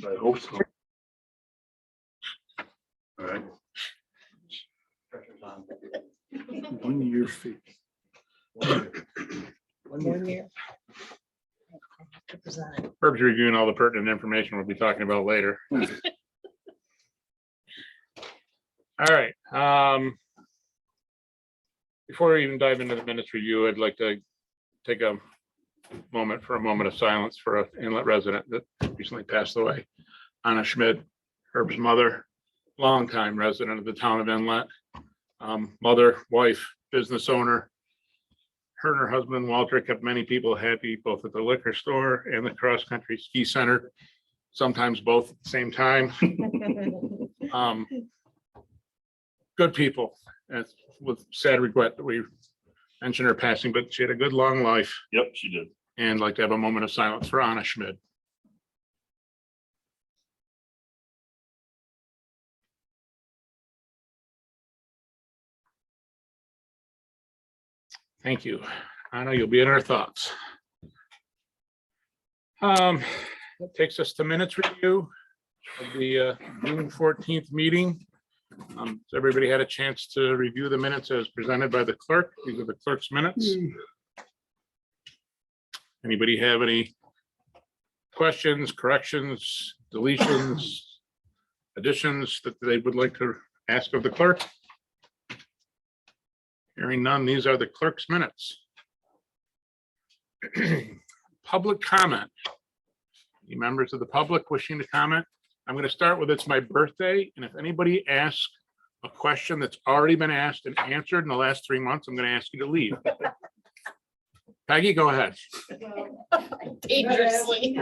I hope so. All right. 1 year fee. 1 year. Herb's reviewing all the pertinent information we'll be talking about later. All right. Before we even dive into the minutes review, I'd like to take a moment of silence for an Inlet resident that recently passed away. Anna Schmidt, Herb's mother, longtime resident of the town of Inlet. Mother, wife, business owner. Her and her husband Walter kept many people happy, both at the liquor store and the cross-country ski center, sometimes both at the same time. Good people. And it's with sad regret that we mentioned her passing, but she had a good long life. Yep, she did. And I'd like to have a moment of silence for Anna Schmidt. Thank you. Anna, you'll be in our thoughts. That takes us to minutes review of the June 14th meeting. Has everybody had a chance to review the minutes as presented by the clerk? These are the clerk's minutes. Anybody have any questions, corrections, deletions, additions that they would like to ask of the clerk? Hearing none, these are the clerk's minutes. Public comment. Any members of the public wishing to comment? I'm going to start with it's my birthday, and if anybody asks a question that's already been asked and answered in the last 3 months, I'm going to ask you to leave. Peggy, go ahead. Dangerously.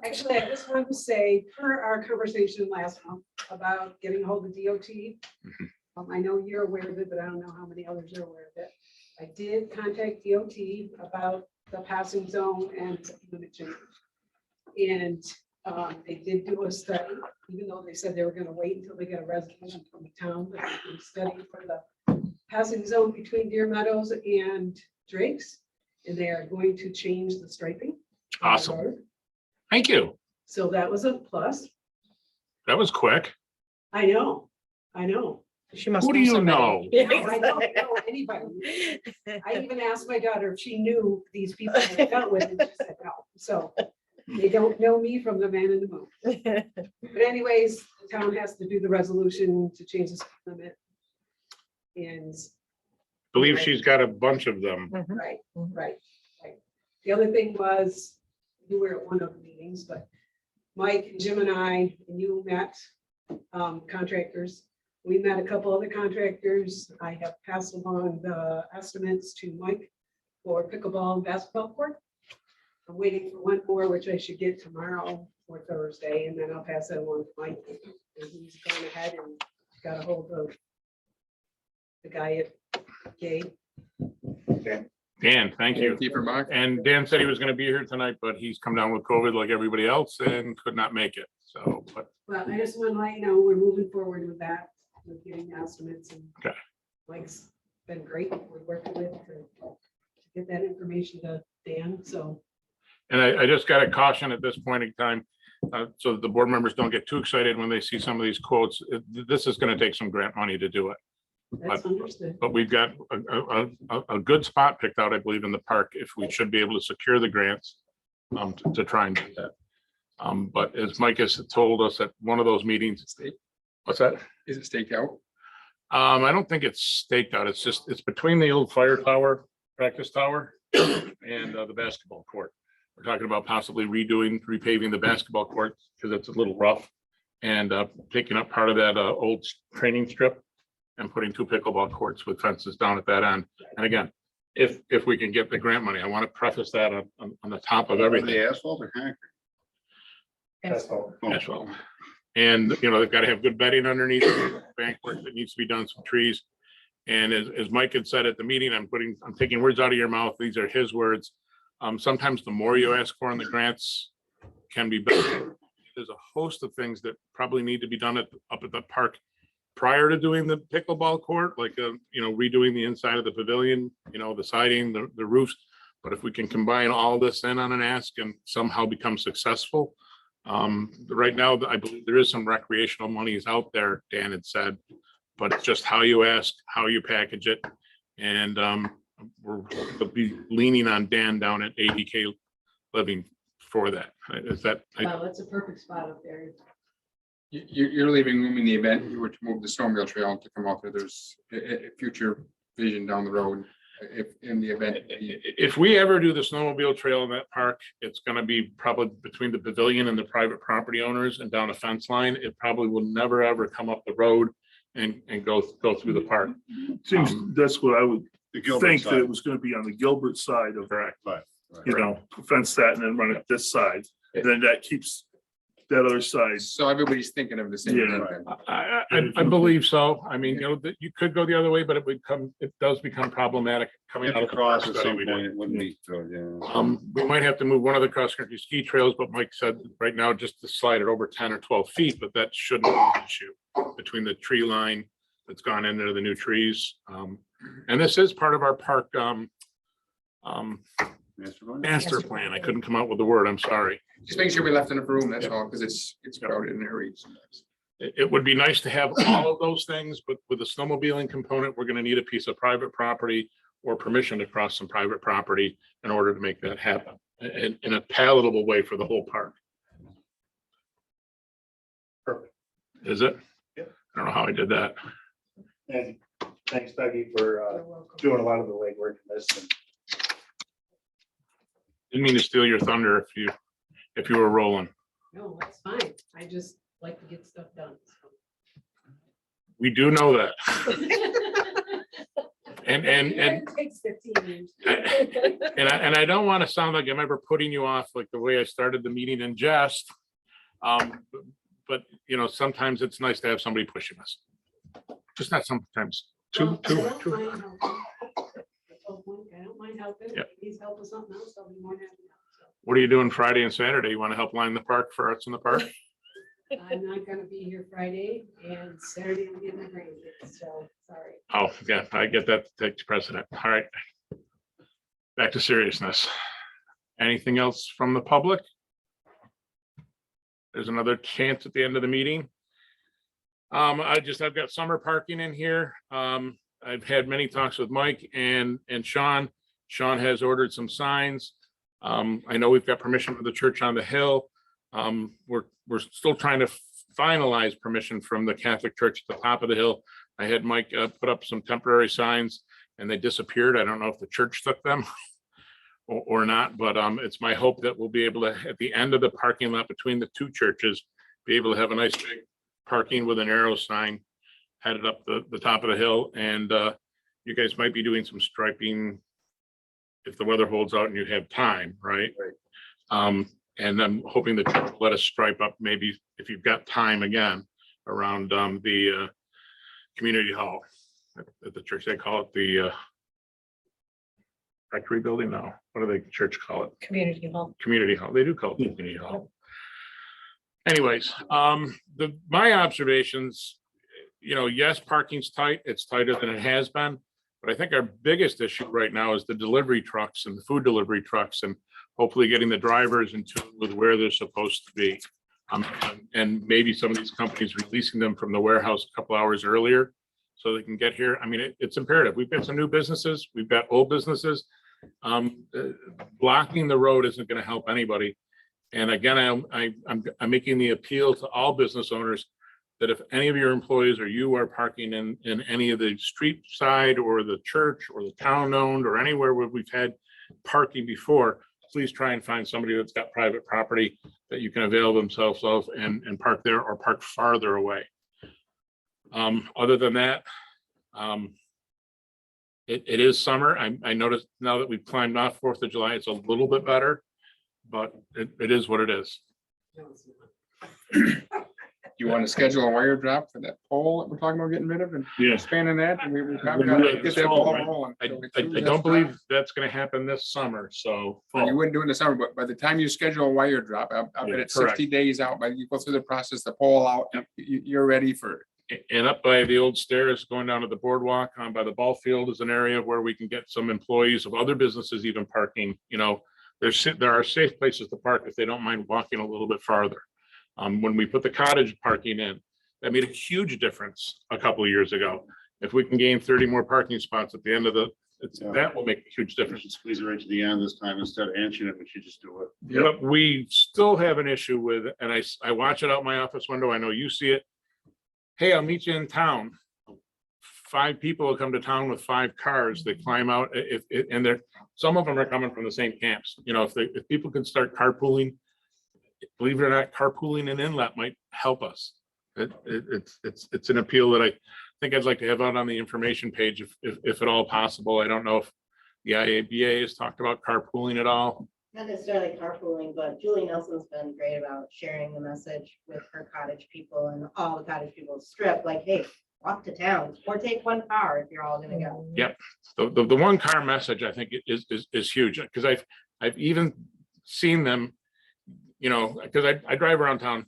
Actually, I just wanted to say, per our conversation last month about getting a hold of DOT, I know you're aware of it, but I don't know how many others are aware of it. I did contact DOT about the passing zone and limit change. And they did do a study, even though they said they were going to wait until they get a resolution from the town. But they did a study for the passing zone between Deer Meadows and Drake's, and they are going to change the striping. Awesome. Thank you. So that was a plus. That was quick. I know. She must Who do you somebody. know? I don't know anybody. I even asked my daughter if she knew these people I dealt with, and she said no. So they don't know me from the man in the moon. But anyways, the town has to do the resolution to change the speed limit. And Believe she's got a bunch of them. right. The other thing was, you were at one of the meetings, but Mike, Jim and I, and you met contractors. We met a couple other contractors. I have passed along the estimates to Mike for pickleball and basketball court. I'm waiting for one more, which I should get tomorrow or Thursday, and then I'll pass that along to Mike. And he's gone ahead and got a hold of the guy at Gay. Dan, thank you. Keeper Mark. And Dan said he was going to be here tonight, but he's come down with COVID like everybody else and could not make it. So, but Well, I just want to let you know, we're moving forward with that, with getting estimates, and Okay. Mike's been great. We're working with to get that information to Dan, so. and I just got a caution at this point in time, so that the board members don't get too excited when they see some of these quotes. This is going to take some grant money to do it. That's understood. But we've got a good spot picked out, I believe, in the park, if we should be able to secure the grants to try and do that. But as Mike has told us at one of those meetings, what's that? Is it staked out? I don't think it's staked out. It's between the old fire tower, practice tower, and the basketball court. We're talking about possibly repaving the basketball court because it's a little rough, and taking up part of that old training strip and putting 2 pickleball courts with fences down at that end. And again, if we can get the grant money, I want to preface that on the top of everything. The asphalt or concrete? Asphalt. And, they've got to have good bedding underneath the bank work that needs to be done, some trees. And as Mike had said at the meeting, I'm taking words out of your mouth. These are his words. Sometimes the more you ask for in the grants can be better. There's a host of things that probably need to be done up at the park prior to doing the pickleball court, like, redoing the inside of the pavilion, the siding, the roofs. But if we can combine all this in on an ask and somehow become successful, right now, I believe there is some recreational monies out there, Dan had said, but it's just how you ask, how you package it. And we'll be leaning on Dan down at ADK Living for that. Is that, Wow, that's a perfect spot up there. You're leaving room in the event you were to move the snowmobile trail to come out there. There's a future vision down the road. If in the event. if we ever do the snowmobile trail in that park, it's gonna be probably between the pavilion and the private property owners and down a fence line. It probably will never, ever come up the road and go through the park. Seems, that's what I would The Gilbert think, that side. it was gonna be on the Gilbert side of, Correct. you know, fence that and then run it this side. Then that keeps that other side. So everybody's thinking of the same Yeah. thing. then. I believe so. I mean, you could go the other way, but it does become problematic coming If out it of the cross park at study some we point, did. it wouldn't be, so, yeah. We might have to move one of the cross-country ski trails, but Mike said right now just to slide it over 10 or 12 feet, but that shouldn't be an issue between the tree line that's gone into the new trees. And this is part of our park Master plan? master plan. I couldn't come out with the word, I'm sorry. Just make sure we left enough room, that's all, because it's crowded in there sometimes. It would be nice to have all of those things, but with the snowmobiling component, we're gonna need a piece of private property or permission to cross some private property in order to make that happen in a palatable way for the whole park. Perfect. Is it? Yeah. I don't know how I did that. And thanks, Dougie, for You're welcome. doing a lot of the legwork in this. And Didn't mean to steal your thunder if you were rolling. No, that's fine. I just like to get stuff done. We do know that. And It takes 15 years. and I don't want to sound like I'm ever putting you off like the way I started the meeting in jest. But you know, sometimes it's nice to have somebody pushing us. Just not sometimes. Well, Two. I don't mind helping. I don't mind helping. Yeah. If he's helping something else, I'll be more than happy to help. What are you doing Friday and Saturday? You want to help line the park for Arts in the Park? So I'm not gonna be here Friday and Saturday I'm getting my grandkids, so sorry. Oh, yeah, I get that takes precedent. All right. Back to seriousness. Anything else from the public? There's another chance at the end of the meeting. I've got summer parking in here. I've had many talks with Mike and Sean. Sean has ordered some signs. I know we've got permission for the church on the hill. We're still trying to finalize permission from the Catholic Church at the top of the hill. I had Mike put up some temporary signs and they disappeared. I don't know if the church took them or not, but it's my hope that we'll be able to, at the end of the parking lot between the two churches, be able to have a nice big parking with an arrow sign headed up the top of the hill. And you guys might be doing some striping if the weather holds out and you have time, right? And I'm hoping that you'll let us stripe up maybe if you've got time again around the community hall at the church. They call it the rectory building now. What do they church call it? Community hall. Community hall. They do call it community hall. Anyways, my observations, you know, yes, parking's tight. It's tighter than it has been. But I think our biggest issue right now is the delivery trucks and the food delivery trucks and hopefully getting the drivers in tune with where they're supposed to be. And maybe some of these companies releasing them from the warehouse a couple hours earlier so they can get here. I mean, it's imperative. We've got some new businesses. We've got old businesses. Blocking the road isn't going to help anybody. And again, I'm making the appeal to all business owners that if any of your employees or you are parking in any of the street side or the church or the town owned or anywhere where we've had parking before, please try and find somebody that's got private property that you can avail themselves of and park there or park farther away. Other than that, it is summer. I noticed now that we've climbed off 4th of July, it's a little bit better, but it is what it is. No, it's not. You want to schedule a wire drop for that pole that we're talking about getting rid of and Yes. expanding that? And we probably We'll do that gotta this get that fall, ball right? rolling. I don't believe that's gonna happen this summer, so. You wouldn't do it in the summer, but by the time you schedule a wire drop, I bet Yeah, it's correct. 60 days out, but you go through the process, the pole out, Yep. you're ready for And up by the old stairs going down to the boardwalk on by the ball field is an area where we can get some employees of other businesses even parking, you know. There are safe places to park if they don't mind walking a little bit farther. When we put the cottage parking in, that made a huge difference a couple of years ago. If we can gain 30 more parking spots at the end of that will make a huge You difference. should squeeze it right to the end this time instead of answering it, we should just do it. But we still have an issue with, and I watch it out my office window. I know you see it. Hey, I'll meet you in town. 5 people will come to town with 5 cars. They climb out and some of them are coming from the same camps. You know, if people can start carpooling, believe it or not, carpooling in Inlet might help us. It's an appeal that I think I'd like to have out on the information page if at all possible. I don't know if the IABA has talked about carpooling at all. Not necessarily carpooling, but Julie Nelson's been great about sharing the message with her cottage people and all the cottage people strip, like, hey, walk to town or take 1 car if you're all gonna go. Yep. The 1 car message, I think is huge, because I've even seen them, you know, because I drive around town,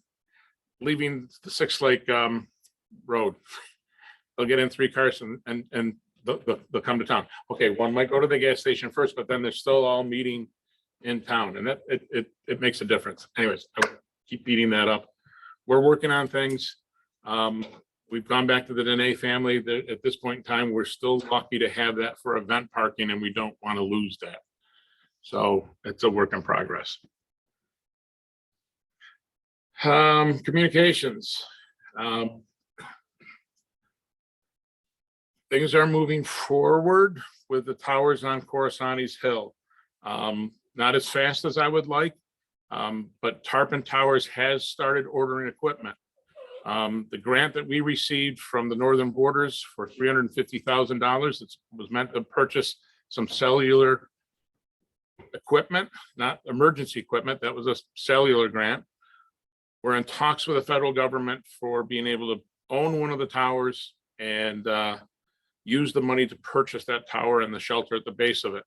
leaving the Six Lake road. They'll get in 3 cars and they'll come to town. Okay, 1 might go to the gas station first, but then they're still all meeting in town, and that it makes a difference. Anyways, I keep beating that up. We're working on things. We've gone back to the Dene family. At this point in time, we're still lucky to have that for event parking, and we don't want to lose that. So it's a work in progress. Communications. Things are moving forward with the towers on Coruscante's Hill. Not as fast as I would like, but Tarpon Towers has started ordering equipment. The grant that we received from the Northern Borders for $350,000, it was meant to purchase some cellular equipment, not emergency equipment. That was a cellular grant. We're in talks with the federal government for being able to own one of the towers and use the money to purchase that tower and the shelter at the base of it.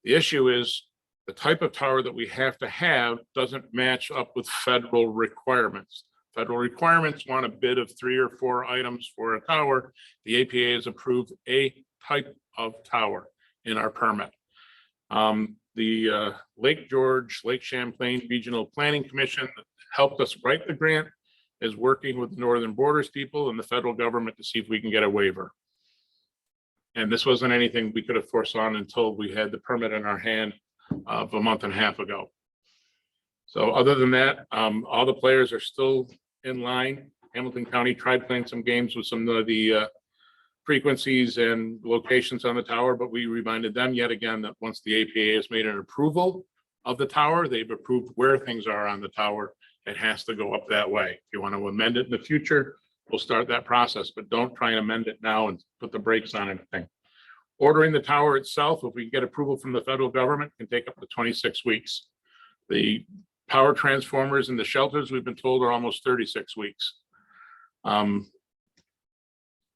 The issue is the type of tower that we have to have doesn't match up with federal requirements. Federal requirements want a bid of 3 or 4 items for a tower. The APA has approved a type of tower in our permit. The Lake George, Lake Champlain Regional Planning Commission that helped us write the grant is working with the Northern Borders people and the federal government to see if we can get a waiver. And this wasn't anything we could have foreseen until we had the permit in our hand of a month and a half ago. So other than that, all the players are still in line. Hamilton County tried playing some games with some of the frequencies and locations on the tower, but we reminded them yet again that once the APA has made an approval of the tower, they've approved where things are on the tower. It has to go up that way. If you want to amend it in the future, we'll start that process, but don't try and amend it now and put the brakes on anything. Ordering the tower itself, if we get approval from the federal government, can take up to 26 weeks. The power transformers and the shelters, we've been told, are almost 36 weeks.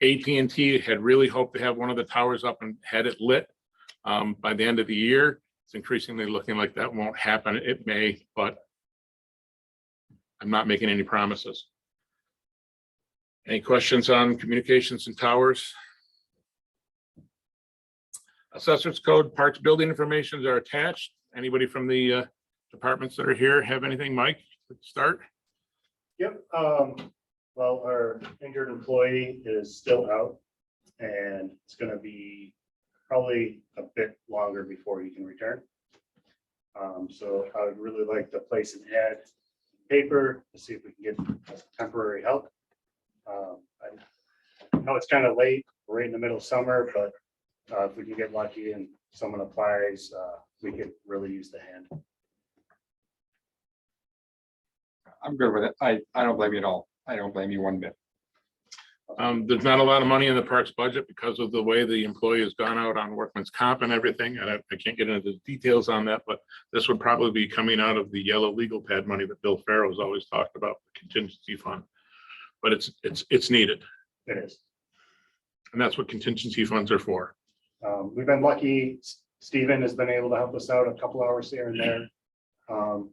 AT&T had really hoped to have one of the towers up and had it lit by the end of the year. It's increasingly looking like that won't happen. It may, but I'm not making any promises. Any questions on communications and towers? Assessors Code, Parks Building informations are attached. Anybody from the departments that are here have anything? Mike, start. Yep, well, our injured employee is still out, and it's gonna be probably a bit longer before he can return. So I would really like to place an ad in paper to see if we can get temporary help. I know it's kind of late, we're right in the middle of summer, but if we can get lucky and someone applies, we could really use the hand. I'm good with it. I don't blame you at all. I don't blame you one bit. There's not a lot of money in the parks budget because of the way the employee has gone out on workman's comp and everything. And I can't get into the details on that, but this would probably be coming out of the yellow legal pad money that Bill Farrow's always talked about, the contingency fund. But it's needed. It is. And that's what contingency funds are for. We've been lucky. Stephen has been able to help us out a couple hours here and there.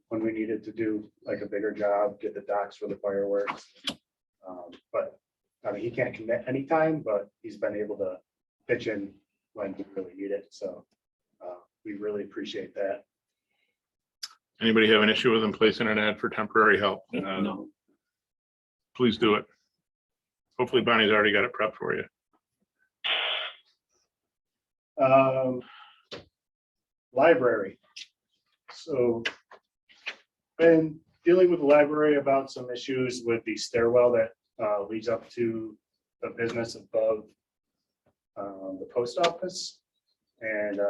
When we needed to do like a bigger job, get the docks for the fireworks. But I mean, he can't commit anytime, but he's been able to pitch in when we really need it. So we really appreciate that. Anybody have an issue with him placing an ad for temporary help? No. Please do it. Hopefully Bonnie's already got it prepped for you. Library. So been dealing with the library about some issues with the stairwell that leads up to the business above the post office. And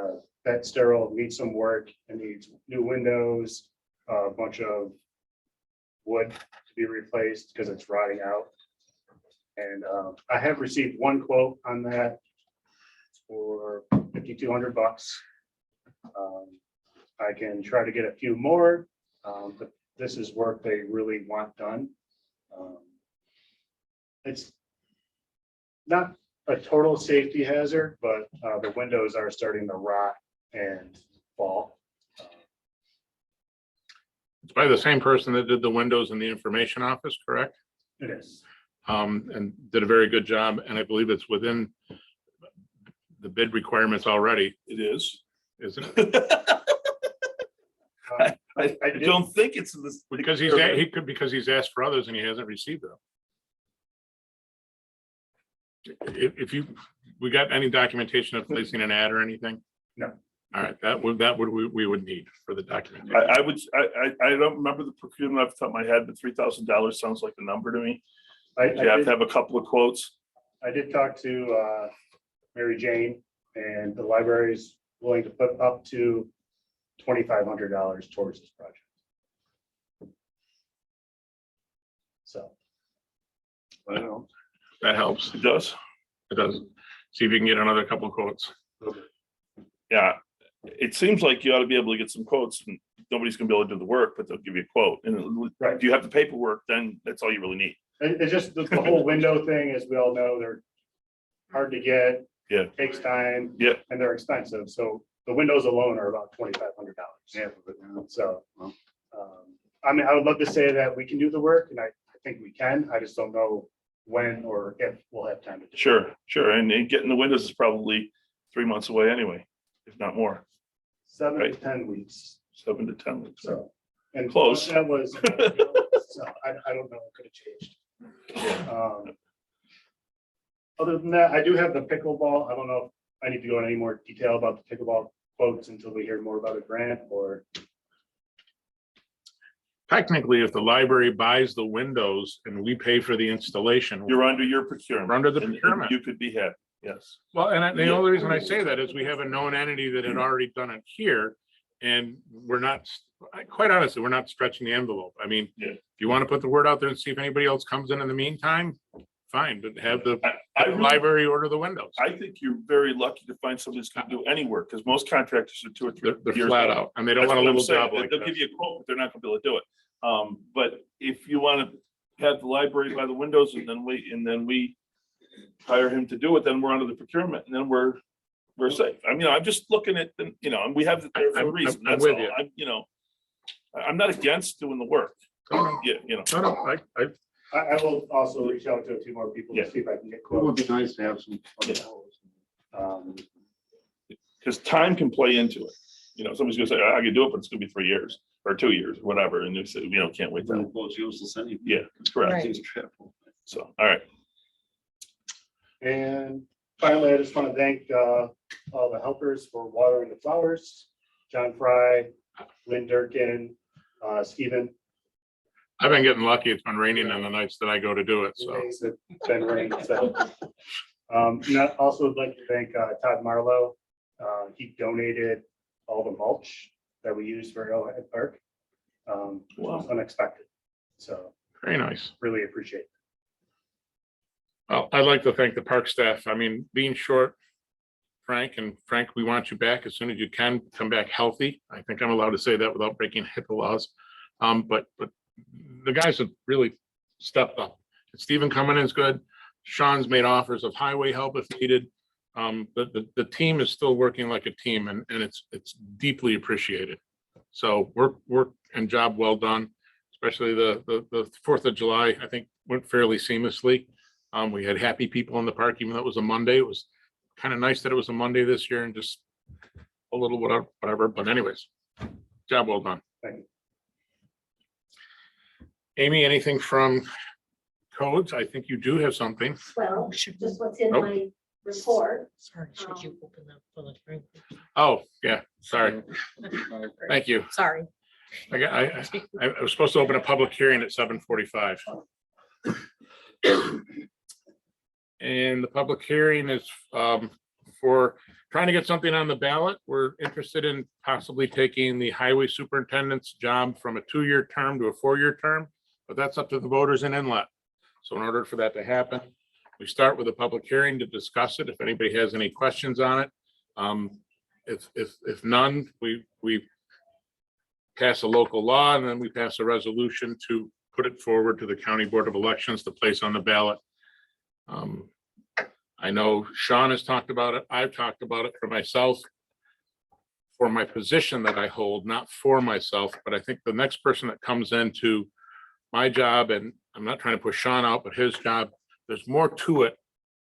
that stairwell needs some work and needs new windows, a bunch of wood to be replaced because it's rotting out. And I have received one quote on that for $5,200. I can try to get a few more, but this is work they really want done. It's not a total safety hazard, but the windows are starting to rot and fall. It's by the same person that did the windows in the information office, correct? It is. And did a very good job. And I believe it's within the bid requirements already, It is. isn't it? I don't think it's in this. Because because he's asked for others and he hasn't received them. If we got any documentation of placing an ad or anything? No. All right, we would need for the documentation. I don't remember the procurement off the top of my head, but $3,000 sounds like the number to me. I You have did- to have a couple of quotes. I did talk to Mary Jane, and the library is willing to put up to $2,500 towards this project. So. I don't know. That helps. It does. It does. See if you can get another couple of quotes. Yeah, it seems like you ought to be able to get some quotes and nobody's gonna be able to do the work, but they'll give you a quote. And Right. if you have the paperwork, then that's all you really need. It's just the whole window thing, as we all know, they're hard to get. Yeah. Takes time. Yeah. And they're expensive. So the windows alone are about $2,500. Half of it now. So, Well. I mean, I would love to say that we can do the work, and I think we can. I just don't know when or if we'll have time to do it. Sure. And getting the windows is probably 3 months away anyway, if not more, 7 to Right. 10 weeks. 7 to 10 weeks. So. And Close. that was, so I don't know, it could have changed. Other than that, I do have the pickleball. I don't know if I need to go into any more detail about the pickleball quotes until we hear more about a grant or. Technically, if the library buys the windows and we pay for the installation, You're under your procurement. We're under the and procurement. You could be happy, yes. well, and the only reason I say that is we have a known entity that had already done it here. And we're not, quite honestly, we're not stretching the envelope. I mean, Yeah. if you want to put the word out there and see if anybody else comes in the meantime, fine, but have the I really- library order the windows. I think you're very lucky to find somebody that's gonna do any work, because most contractors are 2 or 3 They're years flat out. out and they don't That's want a what I'm little saying. job like They'll give this. you a quote, but they're not gonna be able to do it. But if you want to have the library by the windows and then we hire him to do it, then we're under the procurement and then we're safe. I mean, I'm just looking at them, and we have it there for a I'm- reason. I'm That's with all. you. I'm not against doing the work. No, Yeah, no, I will also reach out to a few more people Yeah. to see if I can get It would quotes. be nice to have some. because time can play into it. Somebody's gonna say, I can do it, but it's gonna be 3 years or 2 years, whatever. And they say, can't wait. When That. the quote's useless anyway. Yeah, correct. Right. Things travel. So, all right. And finally, I just want to thank all the helpers for watering the flowers. John Fry, Lynn Durkin, Stephen. I've been getting lucky. It's been raining on the nights that I go to do it, so. It's been rain, so. And I also would like to thank Todd Marlowe. He donated all the mulch that we use for Arrowhead Park. Which was unexpected. So Very nice. really appreciate it. Well, I'd like to thank the park staff. I mean, being short, Frank, we want you back as soon as you can, come back healthy. I think I'm allowed to say that without breaking HIPAA laws. But the guys have really stepped up. Stephen coming in is good. Sean's made offers of highway help if needed. The team is still working like a team and it's deeply appreciated. So work and job well done, especially the 4th of July, I think went fairly seamlessly. We had happy people in the park, even though it was a Monday. It was kind of nice that it was a Monday this year and just a little whatever. But anyways, job well done. Thank you. Amy, anything from codes? I think you do have something. Oh, Well, just what's in Nope. my report. Sorry, should you open the public hearing? Oh, yeah, sorry. Thank you. Sorry. I was supposed to open a public hearing at 7:45. And the public hearing is for trying to get something on the ballot. We're interested in possibly taking the highway superintendent's job from a 2-year term to a 4-year term, but that's up to the voters in Inlet. So in order for that to happen, we start with a public hearing to discuss it. If anybody has any questions on it. If none, we pass a local law and then we pass a resolution to put it forward to the County Board of Elections to place on the ballot. I know Sean has talked about it. I've talked about it for myself, for my position that I hold, not for myself, but I think the next person that comes into my job, and I'm not trying to push Sean out, but his job, there's more to it.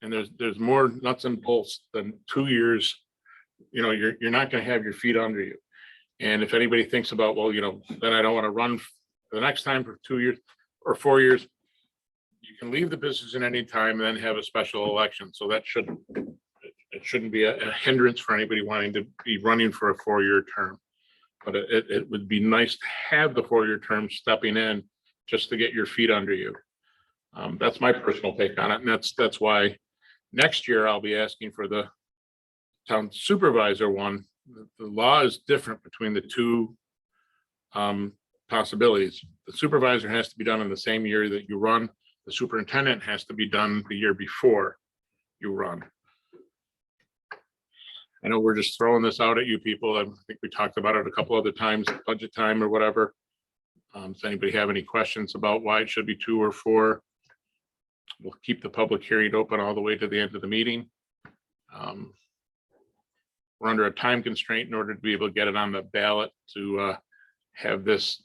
And there's more nuts and bolts than 2 years. You know, you're not going to have your feet under you. And if anybody thinks about, well, you know, then I don't want to run the next time for 2 years or 4 years, you can leave the position at any time and then have a special election. So that shouldn't be a hindrance for anybody wanting to be running for a 4-year term. But it would be nice to have the 4-year term stepping in just to get your feet under you. That's my personal take on it. And that's why next year I'll be asking for the town supervisor one. The law is different between the two possibilities. The supervisor has to be done in the same year that you run. The superintendent has to be done the year before you run. I know we're just throwing this out at you people. I think we talked about it a couple other times at budget time or whatever. Does anybody have any questions about why it should be 2 or 4? We'll keep the public hearing open all the way to the end of the meeting. We're under a time constraint in order to be able to get it on the ballot to have this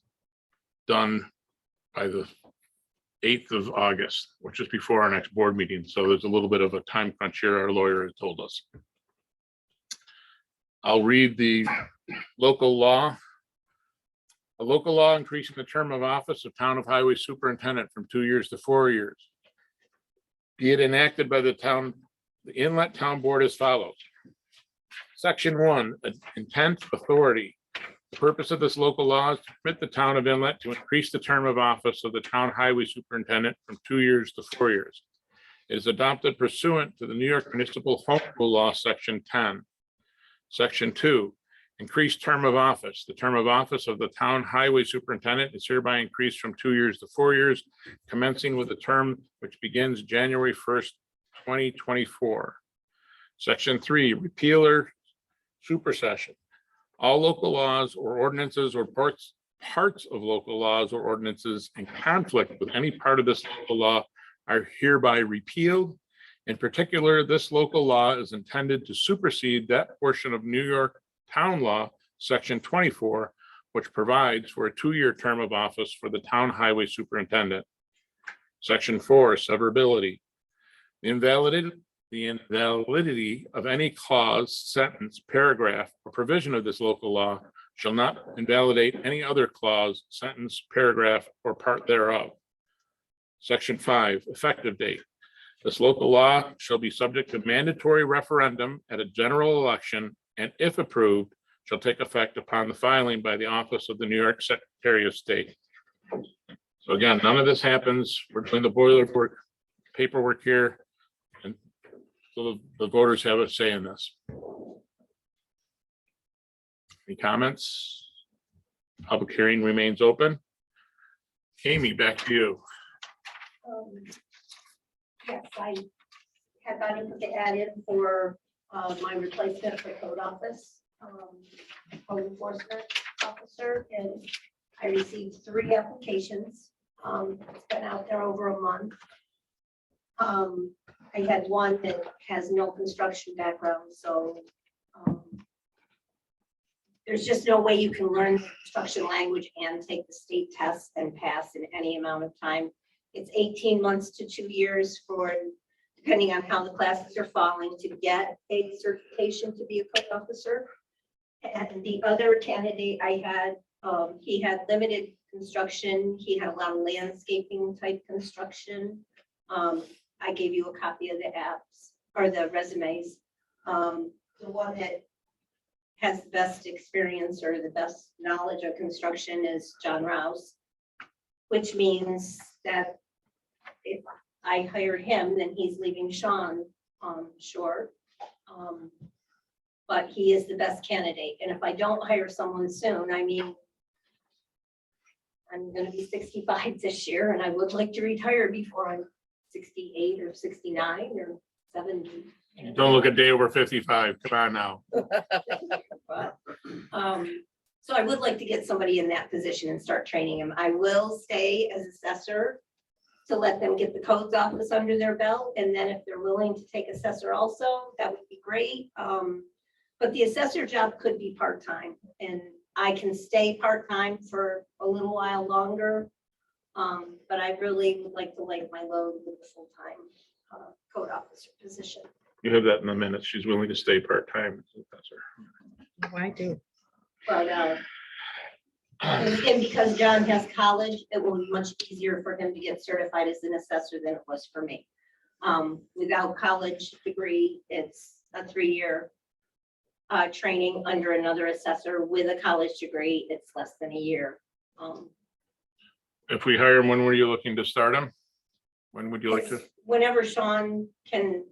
done by the 8th of August, which is before our next board meeting. So there's a little bit of a time crunch here, our lawyer has told us. I'll read the local law. A local law increasing the term of office of Town of Highway Superintendent from 2 years to 4 years. Be it enacted by the Inlet Town Board as follows. Section 1, intent, authority. The purpose of this local law is to permit the town of Inlet to increase the term of office of the town highway superintendent from 2 years to 4 years. It is adopted pursuant to the New York Municipal Home Rule Law, Section 10. Section 2, increased term of office. The term of office of the town highway superintendent is hereby increased from 2 years to 4 years, commencing with a term which begins January 1st, 2024. Section 3, repeal or supersession. All local laws or ordinances or parts of local laws or ordinances in conflict with any part of this local law are hereby repealed. In particular, this local law is intended to supersede that portion of New York Town Law, Section 24, which provides for a 2-year term of office for the town highway superintendent. Section 4, severability. The invalidity of any clause, sentence, paragraph, or provision of this local law shall not invalidate any other clause, sentence, paragraph, or part thereof. Section 5, effective date. This local law shall be subject to mandatory referendum at a general election, and if approved, shall take effect upon the filing by the office of the New York Secretary of State. So again, none of this happens. We're doing the boilerplate paperwork here. And so the voters have a say in this. Any comments? Public hearing remains open. Amy, back to you. Yes, I had got into the ad in for my replacement for code office, code enforcement officer, and I received 3 applications. It's been out there over a month. I had one that has no construction background, so there's just no way you can learn construction language and take the state test and pass in any amount of time. It's 18 months to 2 years for, depending on how the classes are falling, to get a certification to be a code officer. And the other candidate I had, he had limited construction. He had a lot of landscaping type construction. I gave you a copy of the apps or the resumes. The one that has the best experience or the best knowledge of construction is John Rouse, which means that if I hired him, then he's leaving Sean short. But he is the best candidate. And if I don't hire someone soon, I mean, I'm gonna be 65 this year and I would like to retire before I'm 68 or 69 or 70. Don't look a day over 55. Come on now. But, so I would like to get somebody in that position and start training them. I will stay as assessor to let them get the codes office under their belt. And then if they're willing to take assessor also, that would be great. But the assessor job could be part-time and I can stay part-time for a little while longer. But I really would like to lighten my load with a full-time code officer position. You have that in the minutes. She's willing to stay part-time. That's her. I do. But, and because John has college, it will be much easier for him to get certified as an assessor than it was for me. Without college degree, it's a 3-year training under another assessor. With a college degree, it's less than a year. If we hire him, when were you looking to start him? When would you like to? It's whenever Sean can,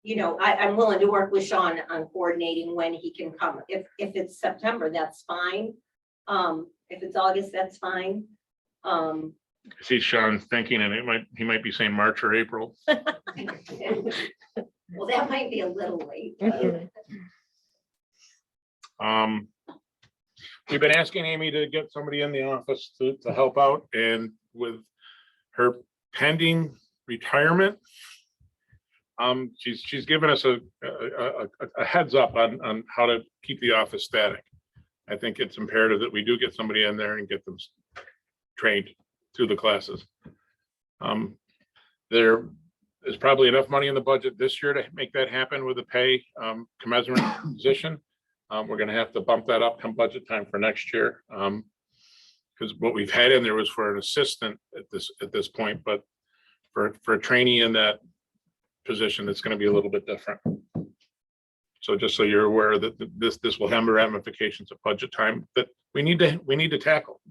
you know, I'm willing to work with Sean on coordinating when he can come. If it's September, that's fine. If it's August, that's fine. I see Sean thinking, and he might be saying March or April. Well, that might be a little late. We've been asking Amy to get somebody in the office to help out, and with her pending retirement, she's given us a heads up on how to keep the office static. I think it's imperative that we do get somebody in there and get them trained through the classes. There is probably enough money in the budget this year to make that happen with a pay commensurate position. We're gonna have to bump that up come budget time for next year. Because what we've had in there was for an assistant at this point, but for a trainee in that position, it's gonna be a little bit different. So just so you're aware that this will have ramifications of budget time that we need to tackle.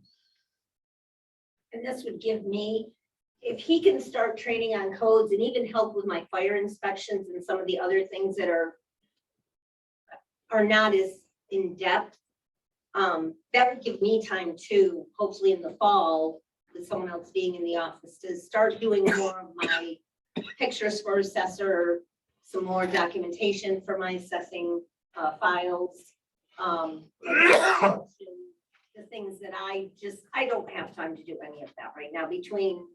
And this would give me, if he can start training on codes and even help with my fire inspections and some of the other things that are not as in depth, that would give me time too, hopefully in the fall, with someone else being in the office, to start doing more of my pictures for assessor, some more documentation for my assessing files. The things that I don't have time to do any of that right now between,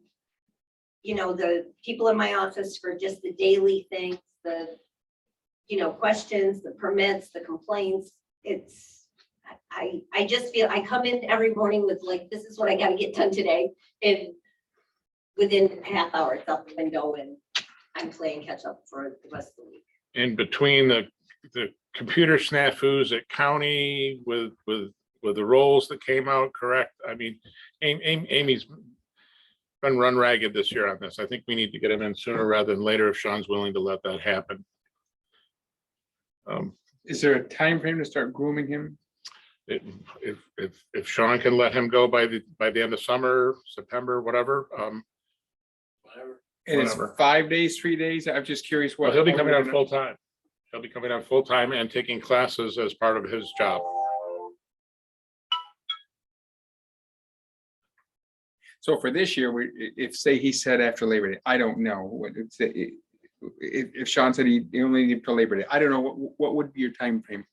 you know, the people in my office for just the daily things, the, you know, questions, the permits, the complaints. I just feel I come in every morning with like, this is what I got to get done today. And within a half hour, it's out the window and I'm playing catch up for the rest of the week. In between the computer snafus at county with the roles that came out correct. I mean, Amy's been run ragged this year on this. I think we need to get him in sooner rather than later if Sean's willing to let that happen. Is there a time frame to start grooming him? If Sean can let him go by the end of summer, September, whatever. And it's Whatever. 5 days, 3 days? I'm just curious Well, what. he'll be coming on full time. He'll be coming on full time and taking classes as part of his job. So for this year, if say he said after Labor Day, I don't know what it's, if Sean said he only needed till Labor Day, I don't know, what would be your time frame?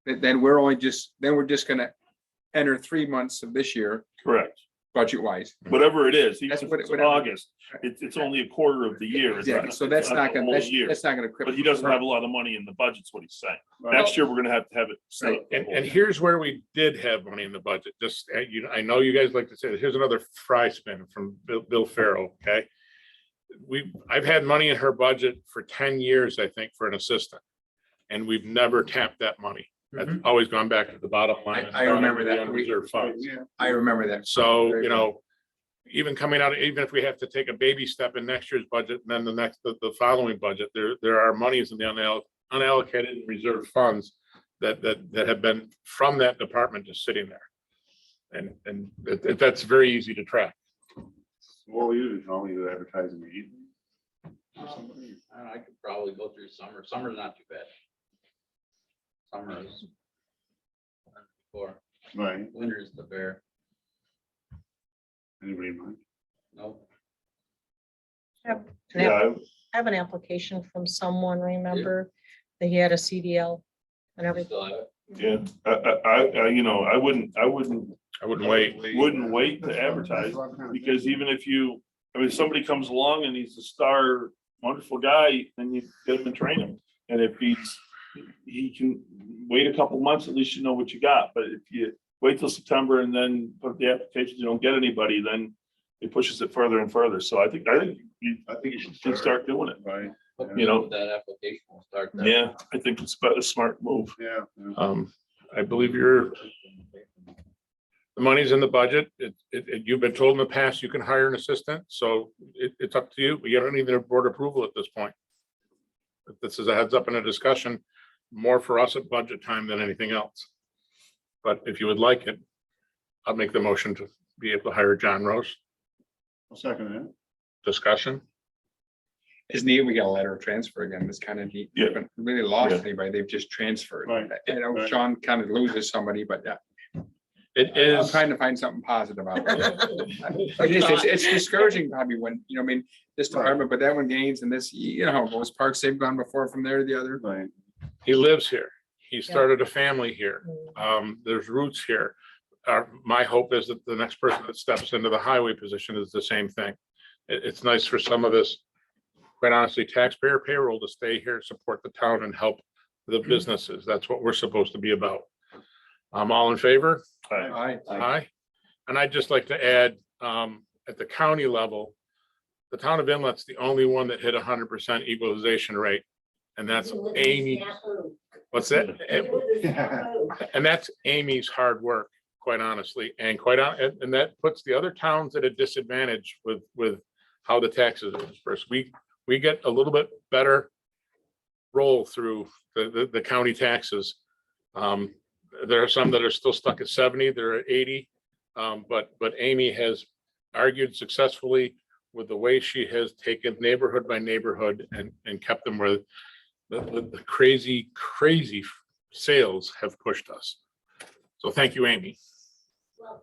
Then we're just gonna enter 3 months of this year. Correct. budget wise. whatever it is, even That's if what- it's whatever. August, it's only a quarter of the year. It's Exactly. So that's it's not a gonna, whole that's, year. that's not gonna. But he doesn't have a lot of money in the budget, is what he's saying. Well, Next year, we're gonna have it set up. And here's where we did have money in the budget, just, I know you guys like to say, here's another fry spin from Bill Farrell, okay? I've had money in her budget for 10 years, I think, for an assistant. And we've never tapped that money. That's always gone back to the bottom line. I remember that. The unreserved funds. Yeah. I remember that. So, Very you know, even coming out, even if we have to take a baby step in next year's budget, and then the following budget, there are monies in the unallocated and reserved funds that have been from that department just sitting there. And that's very easy to track. What will you do? Normally you advertise in the evening? I could probably go through summer. Summer's not too bad. Summer is. Before, Right. winter is the bear. Anybody in mind? Nope. I Yeah, have an application from someone, remember, that he had a CDL and everything. Still have it. yeah. I wouldn't wait to advertise, because even if somebody comes along and he's a star, wonderful guy, then you get him and train him. And if he can wait a couple months, at least you know what you got. But if you wait till September and then put the application, you don't get anybody, then it pushes it further and further. So I think you should start doing it. Right. Put You know. with that application, we'll start there. Yeah, I think it's about a smart move. Yeah. I believe the money's in the budget. You've been told in the past you can hire an assistant, so it's up to you. You don't need their board approval at this point. But this is a heads up and a discussion, more for us at budget time than anything else. But if you would like it, I'll make the motion to be able to hire John Rose. I'll second that. Discussion. It's neat. We got a letter of transfer again. It's kind of neat. Yeah. Haven't really lost Yeah. anybody. They've just transferred. Right. You know, Right. Sean kind of loses somebody, but yeah. It I'm is. trying to find something positive out of it. But it's discouraging probably when, you know, I mean, this department, but that one gains and this, you know, how most parks they've gone before from there to the other. Right. He lives here. He started a family here. There's roots here. My hope is that the next person that steps into the highway position is the same thing. It's nice for some of this, quite honestly, taxpayer payroll to stay here, support the town and help the businesses. That's what we're supposed to be about. I'm all in favor? Aye. Aye. And I'd just like to add, at the county level, the town of Inlet's the only one that hit 100% equalization rate. And that's Amy. What's that? And that's Amy's hard work, quite honestly, and and that puts the other towns at a disadvantage with how the taxes are dispersed. We get a little bit better roll through the county taxes. There are some that are still stuck at 70, they're at 80. But Amy has argued successfully with the way she has taken neighborhood by neighborhood and kept them where the crazy sales have pushed us. So thank you, Amy. Well,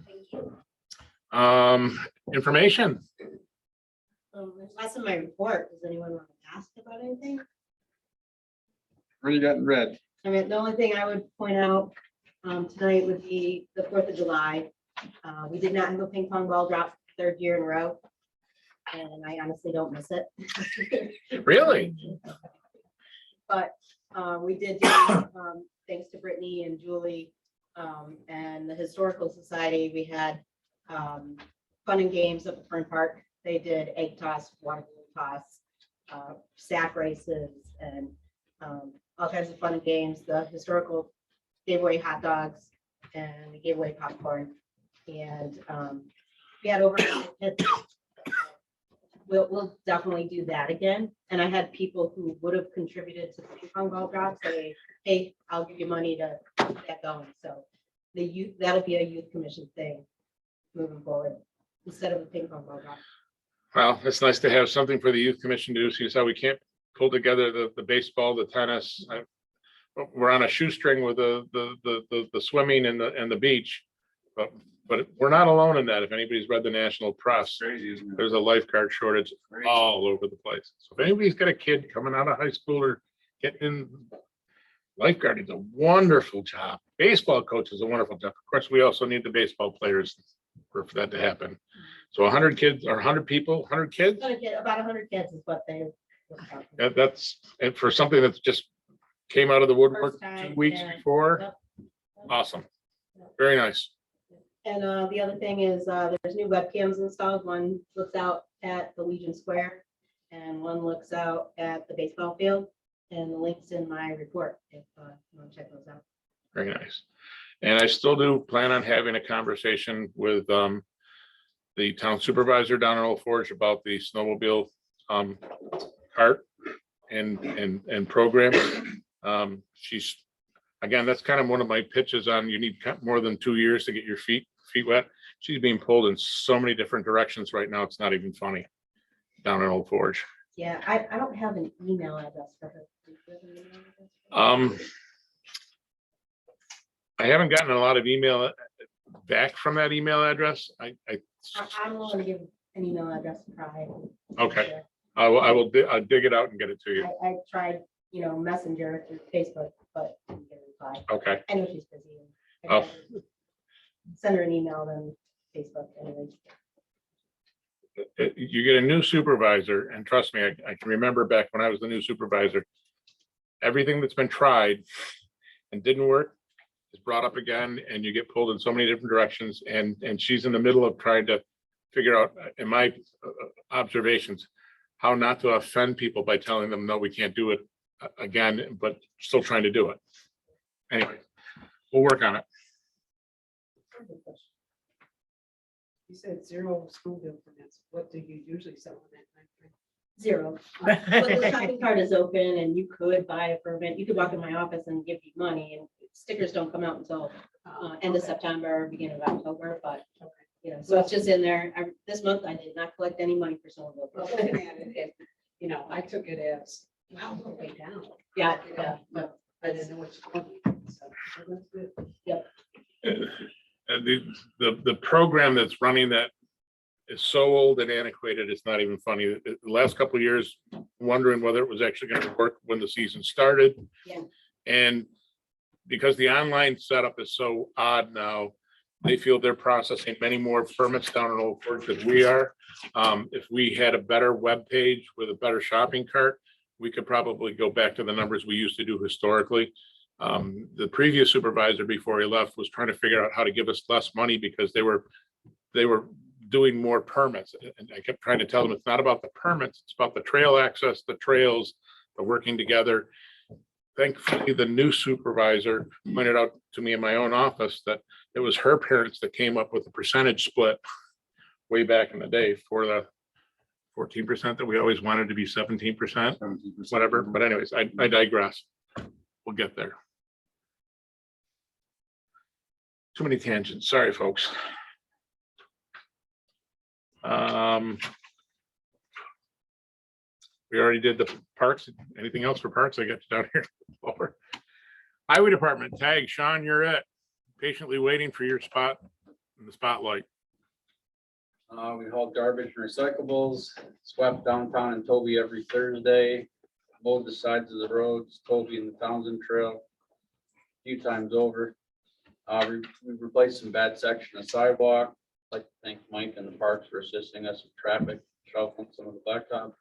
thank you. Information. There's less in my report. Does anyone want to ask about anything? What do you got in red? I mean, the only thing I would point out tonight would be the 4th of July. We did not have a ping pong ball drop 3rd year in a row. And I honestly don't miss it. Really? But we did, thanks to Brittany and Julie and the Historical Society, we had fun and games at the Fern Park. They did egg toss, water balloon toss, sack races, and all kinds of fun and games. The Historical gave away hot dogs and we gave away popcorn. And we had over 100 kids. We'll definitely do that again. And I had people who would have contributed to the ping pong ball drop say, hey, I'll give you money to keep that going. So the youth, that'll be a youth commission thing moving forward instead of a ping pong ball drop. Well, it's nice to have something for the youth commission to do. See how we can't pull together the baseball, the tennis. We're on a shoestring with the swimming and the beach, but we're not alone in that. If anybody's read the national press, Crazy, isn't it? there's a lifeguard shortage Crazy. all over the place. So if anybody's got a kid coming out of high school or getting in, lifeguarding is a wonderful job. Baseball coach is a wonderful job. Of course, we also need the baseball players for that to happen. So 100 kids or 100 people, 100 kids? Gonna get about 100 kids is what they. That's, and for something that's just came out of the woodwork First time, 2 weeks yeah. before. Yep. Awesome. Very nice. And the other thing is, there's new webcams installed. One looks out at the Legion Square and one looks out at the baseball field. And the link's in my report if you want to check those out. Very nice. And I still do plan on having a conversation with the town supervisor down in Old Forge about the snowmobile cart and program. She's, again, that's kind of one of my pitches on, you need more than 2 years to get your feet wet. She's being pulled in so many different directions right now. It's not even funny down in Old Forge. Yeah, I don't have an email address for her. Do you have an email address for her? I haven't gotten a lot of email back from that email address. I'm willing to give an email address to try. Okay. I'll dig it out and get it to you. I tried, Messenger through Facebook, but didn't get a reply. Okay. I know she's busy. I'd Oh. rather send her an email than Facebook anyway. You get a new supervisor, and trust me, I can remember back when I was the new supervisor, everything that's been tried and didn't work is brought up again, and you get pulled in so many different directions, and she's in the middle of trying to figure out, in my observations, how not to offend people by telling them, no, we can't do it again, but still trying to do it. Anyway, we'll work on it. You said 0 school bill permits. What do you usually sell in that time frame? 0. But the shopping cart is open and you could buy a permit. You could walk in my office and give you money, and stickers don't come out until end of September, beginning of October, but so it's just in there. This month I did not collect any money for someone. Well, looking at it, I took it as, wow, we're way down. Yeah, But I didn't know which one. So that's good. And the program that's running that is so old and antiquated, it's not even funny. The last couple of years, wondering whether it was actually going to work when the season started. Yeah. And because the online setup is so odd now, they feel they're processing many more permits down in Old Forge than we are. If we had a better web page with a better shopping cart, we could probably go back to the numbers we used to do historically. The previous supervisor before he left was trying to figure out how to give us less money because they were doing more permits. And I kept trying to tell them it's not about the permits, it's about the trail access, the trails, the working together. Thankfully, the new supervisor pointed out to me in my own office that it was her parents that came up with the percentage split way back in the day for the 14% that we always wanted to be 17%, 17%. whatever. But anyways, I digress. We'll get there. Too many tangents. Sorry, folks. We already did the parks. Anything else for parks? I got you down here. Over. Highway Department, tag, Sean, you're it. Patiently waiting for your spot in the spotlight. We hauled garbage and recyclables, swept downtown in Toby every Thursday, mowed the sides of the roads, Toby and the Townsend Trail a few times over. We replaced some bad section of sidewalk. I'd like to thank Mike and the parks for assisting us with traffic, shuffling some of the blacktop.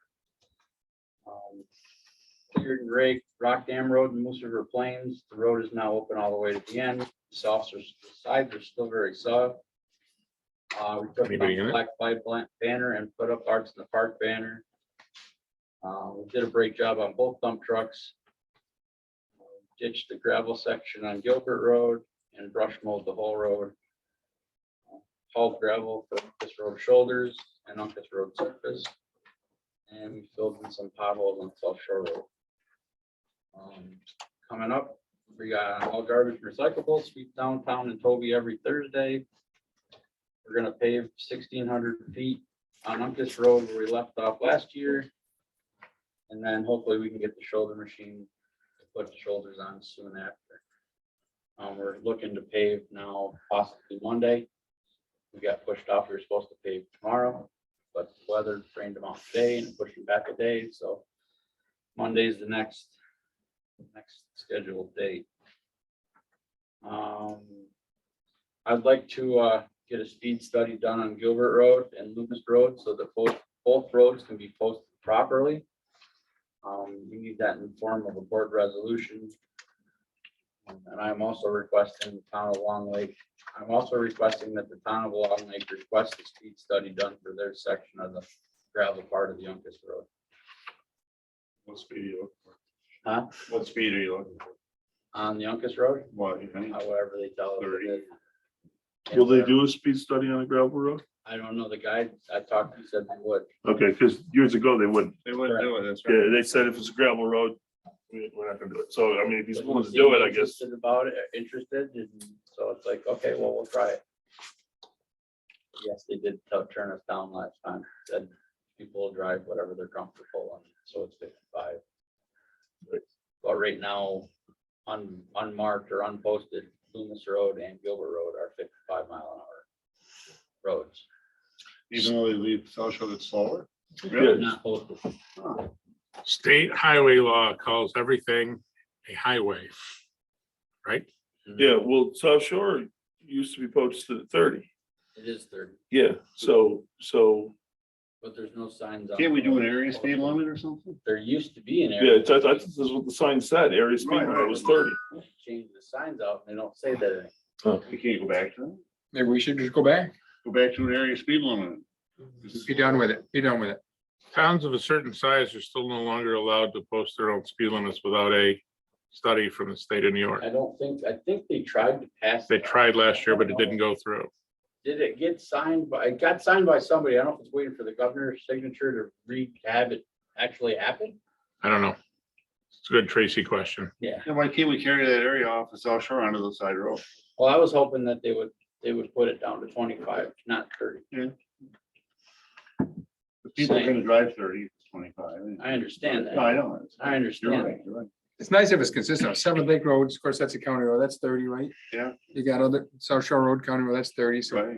Cleared and raked Rock Dam Road and Moose River Plains. The road is now open all the way to the end. The sides are still very soft. We took Anybody in down it? the Black Flag banner and put up Arts in the Park banner. We did a great job on both dump trucks. Ditched the gravel section on Gilbert Road and brush mowed the whole road. Hauled gravel for this road shoulders and Uncas Road surface. And we filled in some potholes on South Shore Road. Coming up, we got all garbage and recyclables, sweep downtown in Toby every Thursday. We're gonna pave 1,600 feet on Uncas Road where we left off last year. And then hopefully we can get the shoulder machine to put the shoulders on soon after. We're looking to pave now possibly Monday. We got pushed off. We were supposed to pave tomorrow, but the weather drained them off today and pushed them back a day. So Monday's the next scheduled date. I'd like to get a speed study done on Gilbert Road and Loomis Road so that both roads can be posted properly. We need that in the form of a board resolution. And I'm also requesting the town of Long Lake. I'm also requesting that the town of Long Lake request a speed study done for their section of the gravel part of the Uncas Road. What speed are you looking for? Huh? What speed are you looking for? On the Uncas Road, What, you think? however they tell us. 30. Will they do a speed study on a gravel road? I don't know. The guy I talked to said they would. Okay, because years ago they wouldn't. They wouldn't do it, that's Yeah, right. they said if it's a gravel road, we're not gonna do it. So, I mean, if he's willing to do it, I guess. Interested about it, interested, and so it's like, okay, well, we'll try it. Yes, they did turn us down last time, said people will drive whatever they're comfortable on, so it's 55. But right now, unmarked or unposted, Loomis Road and Gilbert Road are 55-mile-an-hour roads. Even though they leave South Shore that's slower? They're not posted. Huh. State highway law calls everything a highway. Right? Yeah, well, South Shore used to be posted at 30. It is 30, Yeah, so, but there's no signs. on Can't we the do an road. area speed limit or something? There used to be an yeah, area. that's what the sign said, area speed limit was 30. Change the signs out, and they don't say that anymore. We can't go back to that? Maybe we should just go back, Go back to an area speed limit. be done with it, be done with it. Towns of a certain size are still no longer allowed to post their own speed limits without a study from the state of New York. I think they tried to pass. They that. tried last year, but it didn't go through. Did it get signed by, it got signed by somebody, I don't know if it's waiting for the governor's signature to have it actually happen? I don't know. It's a good Tracy question. Yeah, Yeah, why can't we carry that area off the South Shore onto the side road? well, I was hoping that they would put it down to 25, not 30. The people are gonna drive 30, 25. I understand No, I that, know. I You're understand. right, you're right. It's nice if it's consistent. Seventh Lake Road, of course, that's a county road, that's 30, right? Yeah. You got other South Shore Road County Road, that's 30, so Right.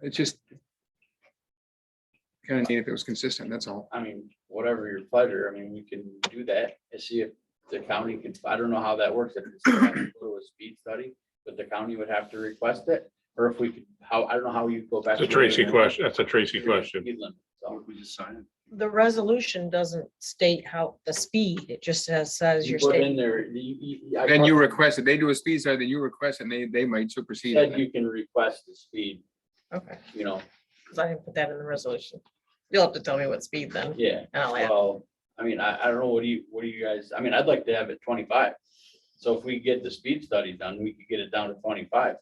it's just kind of neat if it was consistent, that's all. I mean, whatever your pleasure, I mean, we can do that and see if the county can, I don't know how that works, if it's go to a speed study, but the county would have to request it, or if we could, I don't know how you go back. It's a Tracy question. That's a Tracy question. Speed limit, Why so. don't we just sign it? The resolution doesn't state how the speed, it just says You your put state. in there, I Then you thought request it, they do a speed study, then you request it, and they might supersede said it. you can request the speed, Okay, you know, because I didn't put that in the resolution. You'll have to tell me what speed then. yeah. And I'll add. Well, I mean, I don't know, what do you guys, I mean, I'd like to have it 25. So if we get the speed study done, we could get it down to 25,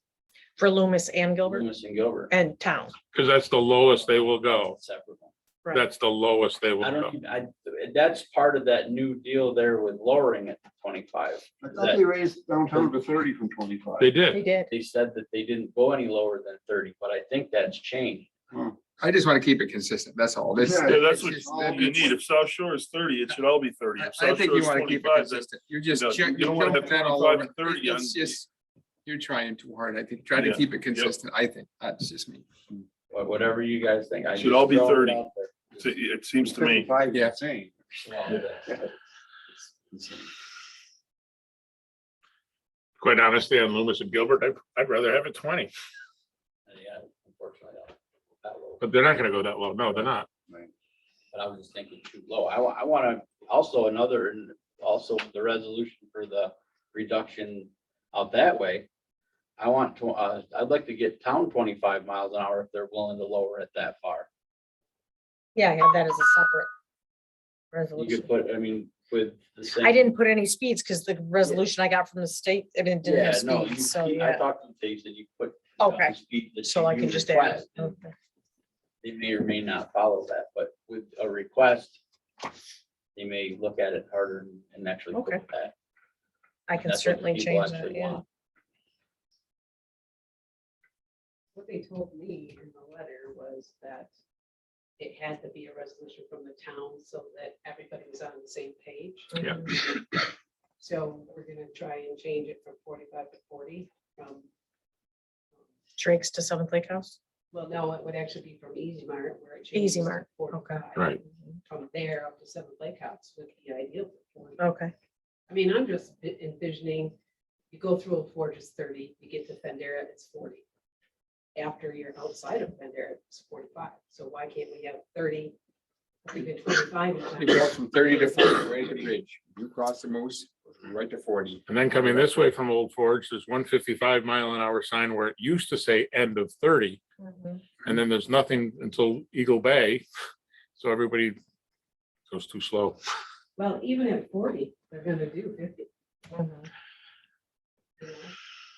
For Loomis and Gilbert Loomis and Gilbert. and town. Because that's the lowest they will go. Separate one. Right. That's the lowest they will I go. don't, that's part of that new deal there with lowering it to 25. I thought they raised downtown to 30 from 25. They They did. did. They said that they didn't go any lower than 30, but I think that's changed. I just want to keep it consistent, that's all. This- Yeah, Yeah, that's it's what just- you need. If South Shore is 30, it should all be 30. If I South think Shore you is want to keep it 25, then consistent. You're just, you you don't wanna jump have that all 25 over. and 30 on- It's just, you're trying too hard. I think, try to Yeah. keep it consistent, I think. That's just me. Whatever you guys think. I Should just all be throw it 30. out there. it seems to me. 55 is Yeah. insane. Quite honestly, on Loomis and Gilbert, I'd rather have it 20, Yeah, unfortunately, that low. but they're not gonna go that low. No, they're not. But I was just thinking too low. I want to also also the resolution for the reduction out that way. I want to, I'd like to get town 25 miles an hour if they're willing to lower it that far. Yeah, I have that as a separate You resolution. could put, I mean, with the same. I didn't put any speeds because the resolution I got from the state, it didn't Yeah, have no, speeds, so I yeah. talked to you, said you put. Okay. the speed that So I you can just add. request, it. and Okay. They may or may not follow that, but with a request, they may look at it harder and actually put Okay. that. I can That's what the certainly people change that, actually yeah. want. What they told me in the letter was that it had to be a resolution from the town so that everybody was on the same page. Yeah. So we're gonna try and change it from 45 to 40 from, Drake's to Seventh Lake House. well, no, it would actually be from Easy Mart where it Easy changes to Mart, 45. Right. From there up to Seventh Lake House would be ideal for 40. Okay, I mean, I'm just envisioning, you go through a Ford is 30, you get to Fendera, it's 40. after you're outside of Bend Air, it's 45. So why can't we have 30, even 25? in You town? go from 30 to 40, right at the bridge. You cross the moose, right to 40. And then coming this way from Old Forge, there's 155-mile-an-hour sign where it used to say end of 30. Mhm. And then there's nothing until Eagle Bay. So everybody goes too slow. Well, even at 40, they're gonna do 50. Mhm. you know?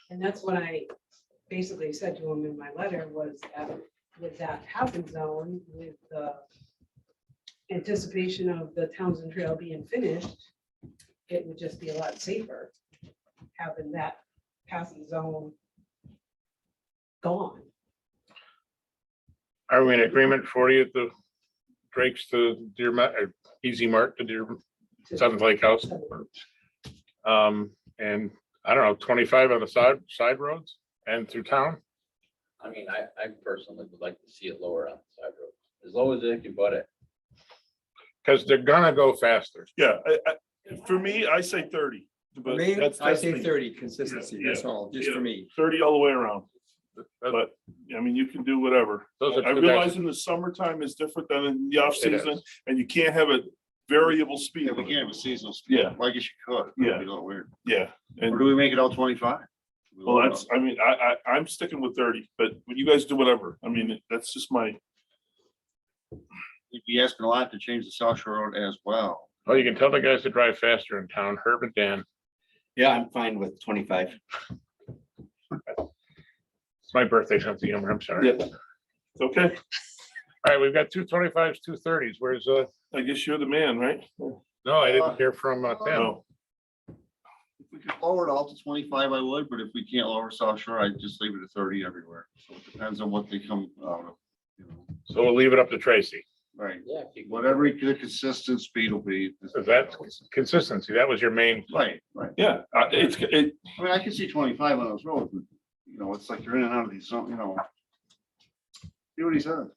And that's what I basically said to him in my letter was that with that housing zone, with the anticipation of the Townsend Trail being finished, it would just be a lot safer having that passing zone gone. Are we in agreement 40 at the Drake's to Deer, or Easy Mart to Deer, Seventh Lake House? And I don't know, 25 on the side roads and through town? I mean, I personally would like to see it lower on the side road, as low as they can butt it. Because they're gonna go faster. Yeah, for me, I say 30. For But me, that's I say me. 30 consistency, that's all, just for me. 30 all the way around. But, I mean, you can do whatever. Those are I two realize guys. in the summertime is different than in the off It is. season, and you can't have a variable speed. Yeah, we limit. can't have a seasonal speed. Yeah. Well, I guess you could. Yeah. It'd be a little weird. Yeah, and Or do we make it all 25? well, that's, I mean, I'm sticking with 30, but when you guys do whatever, I mean, that's just my, We'd be asking a lot to change the South Shore Road as well. Oh, you can tell the guys to drive faster in town, Herb and Dan. Yeah, I'm fine with 25. It's my birthday sense of humor, I'm sorry. yeah. It's okay. All right, we've got 225s, 230s. Where's, I guess you're the man, right? no, I didn't hear from Tim. No. If we could lower it all to 25, I would, but if we can't lower South Shore, I'd just leave it at 30 everywhere. So it depends on what they come out of, you know. So we'll leave it up to Tracy. Right, Yeah. if you can- whatever the consistent speed will be. Is that consistency? That was your main. Right, right. Yeah, I mean, I can see 25 on those roads, but, you know, it's like you're in and out of these, you know. See what he says.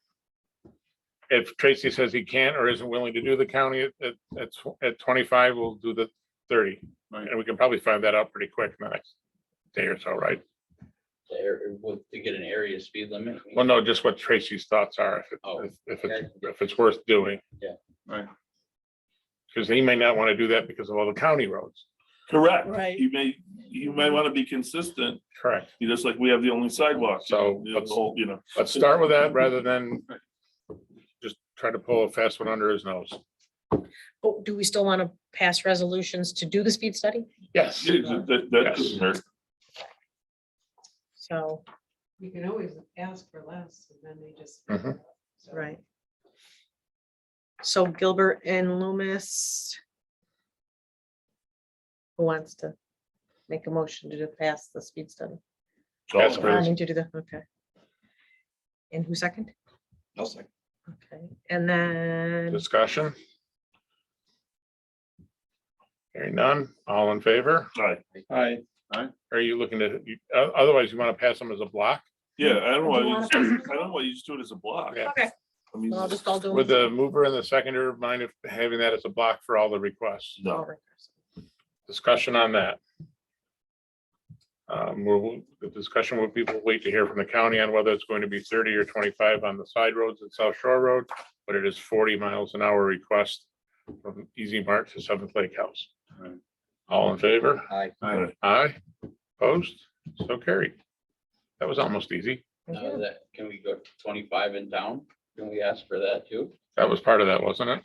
If Tracy says he can't or isn't willing to do the county at 25, we'll do the 30. Right. And we can probably find that out pretty quick in the next day or so, right? To get an area speed limit. Well, no, just what Tracy's thoughts are, Oh, if it's worth doing. Right. Because he may not want to do that because of all the county roads. correct. Right. You may want to be consistent, Correct. just like we have the only sidewalk. So You know, the whole, you know, let's start with that rather than just try to pull a fast one under his nose. Oh, do we still want to pass resolutions to do the speed study? Yes. that Yes. doesn't hurt. So, You can always ask for less and then they just. Mhm. So- right. So Gilbert and Loomis. Who wants to make a motion to pass the speed study? Yes, Oh, please. I need to do that, okay. And who second? I'll second. Okay, and then, Discussion? Hearing none, all in favor? right. Hi, Are you looking to, otherwise you want to pass them as a block? Yeah, I don't Do you want, wanna- I don't want you to do it as a block. Yeah. okay, I mean, well, I'll just all do. Would the mover and the seconder mind if having that as a block for all the requests? no, Discussion on that. The discussion will people wait to hear from the county on whether it's going to be 30 or 25 on the side roads at South Shore Road, but it is 40 miles an hour request from Easy Mart to Seventh Lake House. Right. All in favor? Aye. Aye. Aye. Opposed? So carried. That was almost easy. Now that, can we go 25 in town? Can we ask for that too? That was part of that, wasn't it?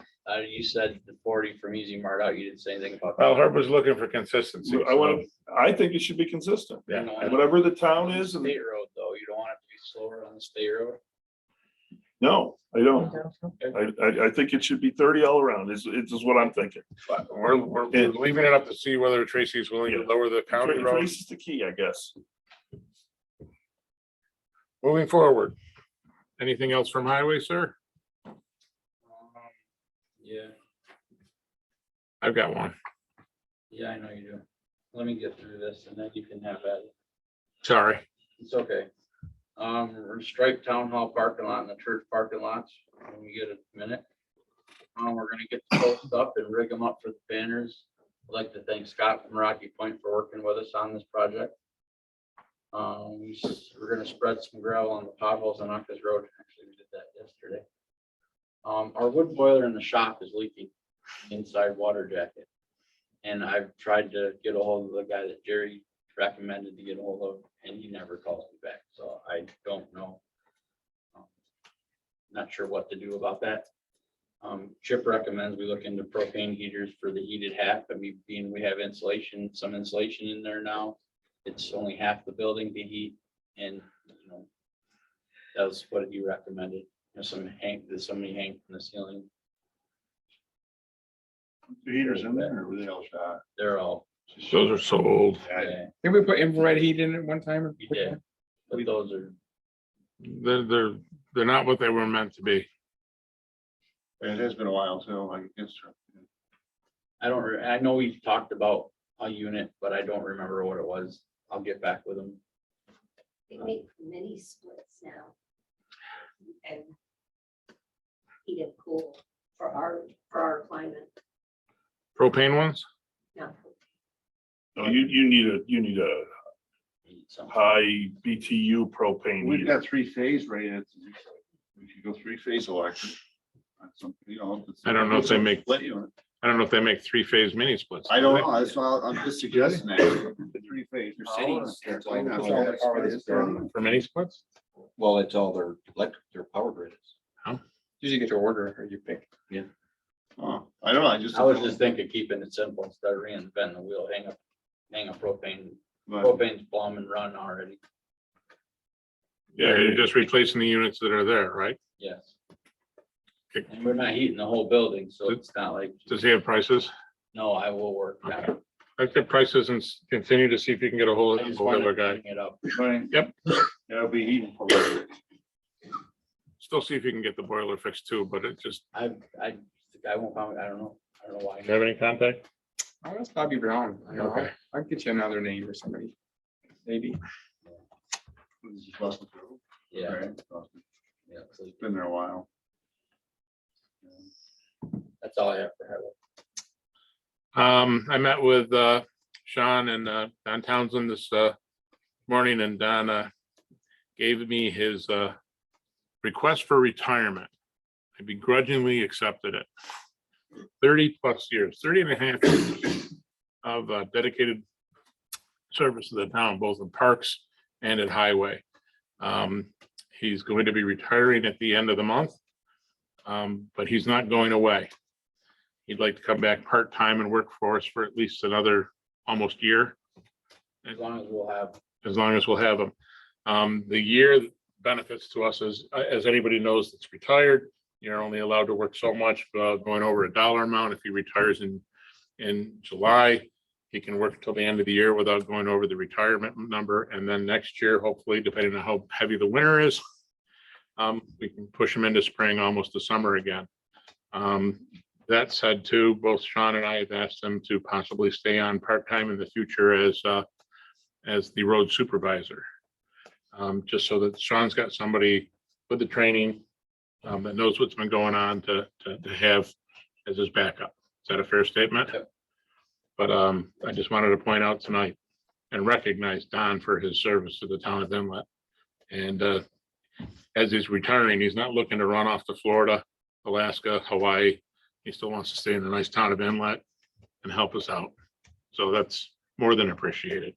You said the 40 from Easy Mart out. You didn't say anything about. Well, Herb was looking for consistency. I think it should be consistent. Yeah. Whatever the town is, and State road though, you don't want it to be slower on the state road. no, I don't. I think it should be 30 all around is what I'm thinking. But We're leaving it up to see whether Tracy's willing to lower the county road. Trace is the key, I guess. Moving forward. Anything else from highway, sir? Yeah, I've got one. yeah, I know you do. Let me get through this and then you can have at it. Sorry. It's okay. We're stripe town hall parking lot and the church parking lots when we get a minute. We're gonna get the posts up and rig them up for the banners. I'd like to thank Scott from Rocky Point for working with us on this project. We're gonna spread some gravel on the potholes on Uncas Road. Actually, we did that yesterday. Our wood boiler in the shop is leaking inside water jacket. And I've tried to get a hold of the guy that Jerry recommended to get a hold of, and he never calls me back, so I don't know. Not sure what to do about that. Chip recommends we look into propane heaters for the heated half. I mean, being we have insulation, some insulation in there now. It's only half the building to heat, and that's what he recommended. There's somebody hang from the ceiling. The heaters in there, or were they all shot? They're all, Those are so old. yeah, Did we put infrared heat in it one time? we did, but those are, They're not what they were meant to be. It has been a while too, I guess. I know we've talked about a unit, but I don't remember what it was. I'll get back with them. They make mini splits now. And heat and cool for our climate. Propane ones? Now, No, you need a Need some. high BTU propane. We've heater. got 3-phase rated. We could go 3-phase electric. That's something, it's- I don't know if they make- Split unit. I don't know if they make 3-phase mini splits. I do don't they? know, that's why I'm just suggesting that. The 3-phase. Your power, cities, that's all all the that's power all that is that's there. done. For mini splits? Well, it's all their electric, their power grid is. Usually get your order or you pick. Oh, I don't know, I was just thinking keeping it simple instead of reinventing the wheel, hang a propane, But propane's plumb and run already. Yeah, you're just replacing the units that are there, right? Yes. Okay. And we're not heating the whole building, so it's not like, Does he have prices? no, I will work that. out. Let's get prices and continue to see if you can get a hold I of the just wanted boiler to guy. bring it up. Yep. It'll be heating. for later. Still see if you can get the boiler fixed too, but it just, I won't comment, I don't know why. do you have any contact? Oh, that's Bobby Brown. Okay. I'll get you another name or somebody. Maybe. This is Busted Road. Yeah, Okay, Busted. yeah, so It's been there a while. that's all I have for Highway. I met with Sean and Don Townsend this morning, and Don gave me his request for retirement. I begrudgingly accepted it. 30 plus years, 30 and a half years of dedicated service to the town, both in parks and at Highway. He's going to be retiring at the end of the month, but he's not going away. He'd like to come back part-time and work for us for at least another almost year, As long as we'll have, as long as we'll have him. The year benefits to us as anybody knows that's retired, you're only allowed to work so much, going over a dollar amount. If he retires in July, he can work until the end of the year without going over the retirement number. And then next year, hopefully, depending on how heavy the winter is, we can push him into spring, almost the summer again. That said, too, both Sean and I have asked him to possibly stay on part-time in the future as the road supervisor. Just so that Sean's got somebody with the training that knows what's been going on to have as his backup. Is that a fair statement? Yep. But I just wanted to point out tonight and recognize Don for his service to the town of Inlet. And as he's retiring, he's not looking to run off to Florida, Alaska, Hawaii. He still wants to stay in the nice town of Inlet and help us out. So that's more than appreciated.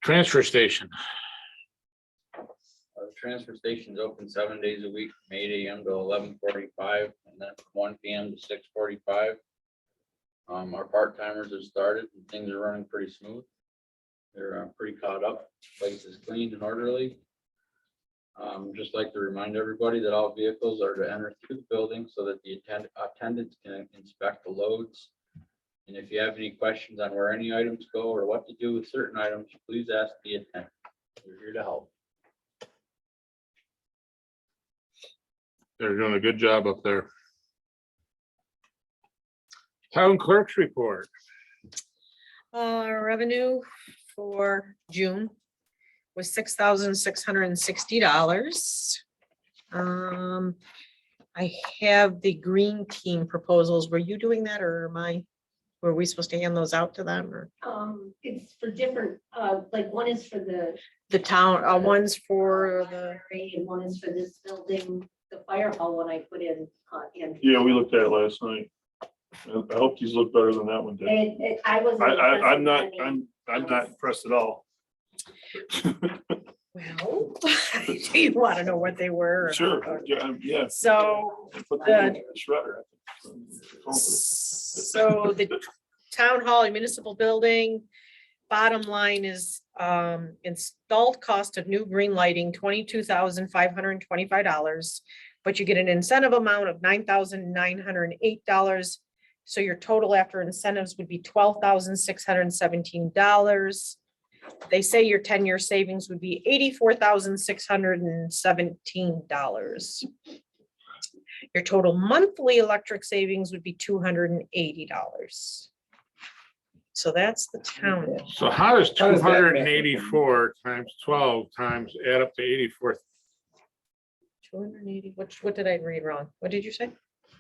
Transfer station. the transfer station's open 7 days a week, from 8 AM to 11:45, and then from 1 PM to 6:45. Our part-timers have started and things are running pretty smooth. They're pretty caught up, place is clean and orderly. Just like to remind everybody that all vehicles are to enter through the building so that the attendants can inspect the loads. And if you have any questions on where any items go or what to do with certain items, please ask the attendant. We're here to help. They're doing a good job up there. Town clerk's report. Revenue for June was $6,660. I have the green team proposals. Were you doing that or am I? Were we supposed to hand those out to them or It's for different, like one is for the the town, one's for the, library and one is for this building, the fire hall one I put in. Yeah, we looked at it last night. I hope these look better than that one did. I wasn't. I'm not, impressed with I'm not impressed at all. well, do you want to know what they were? or Sure, not? yeah. So, Put that in the shredder. so the town hall and municipal building, bottom line is, installed cost of new green lighting, $22,525. But you get an incentive amount of $9,908. So your total after incentives would be $12,617. They say your 10-year savings would be $84,617. Your total monthly electric savings would be $280. So that's the town. So how does How does that 284 times 12 times add up to 84? 280, what did I read wrong? What did you say?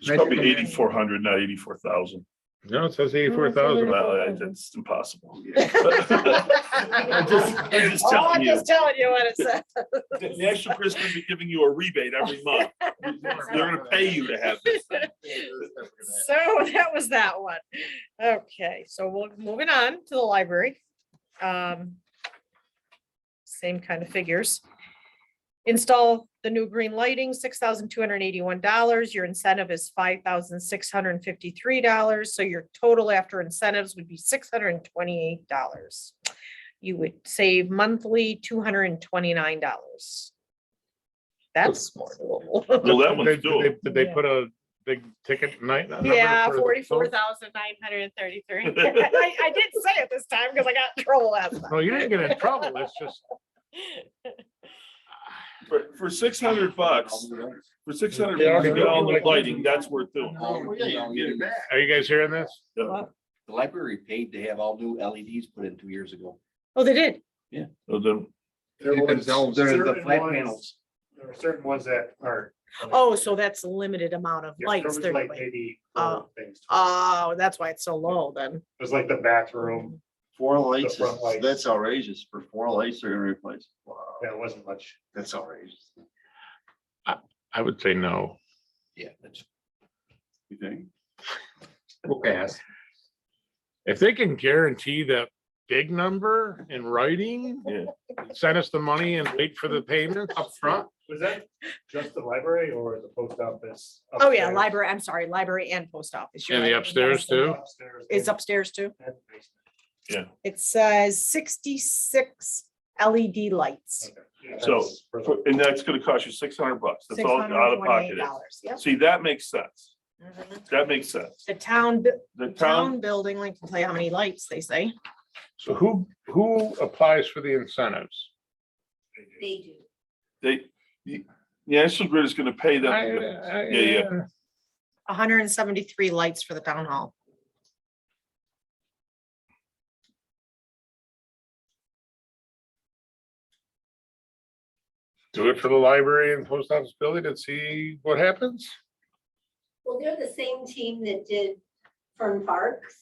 It's probably 8,400, not 84,000. No, it says 84,000. Well, it's impossible. I'm just telling you. just telling you what it said. The National Grid's gonna be giving you a rebate every month. They're gonna pay you to have this thing. So that was that one. Okay, so we're moving on to the library. Same kind of figures. Install the new green lighting, $6,281. Your incentive is $5,653. So your total after incentives would be $628. You would save monthly $229. That's more doable. Well, that one's Did doable. they put a big ticket night? number Yeah, for the- 44,933. I did say it this time because I got in trouble last time. No, you didn't get in trouble. It's just, For $600, for $600, you get all the lighting, that's worth doing. are you guys hearing this? The library paid to have all new LEDs put in 2 years ago. Oh, they did? So then, There You was themselves, they're the certain flat ones- panels. There are certain ones that are. Oh, so that's a limited amount of Yeah, lights. there was they're like doing. maybe Oh. 4 things. Oh, that's why it's so low then. It was like the bathroom, 4 lights, The front lights. that's outrageous. For 4 lights, they're gonna replace. Wow, that wasn't much. that's outrageous. I would say no. Yeah, that's. You think? We'll pass. If they can guarantee that big number in writing, yeah, send us the money and wait for the payment up front. Was that just the library or the post office? Oh, yeah, upstairs? library, I'm sorry, library and post office. You're And the right. upstairs too? Upstairs It's and- upstairs too. and basement. It says 66 LED lights. Okay. Yeah, So, that's for the- and that's gonna cost you $600. That's all out of pocket. $628. Yep. See, that makes sense. Mhm. That makes sense. The town, The town town, building, like, can tell you how many lights they say. So who applies for the incentives? They do. the National Grid is gonna pay them. Yeah. 173 lights for the town hall. Do it for the library and post office building and see what happens? Well, they're the same team that did Fern Parks.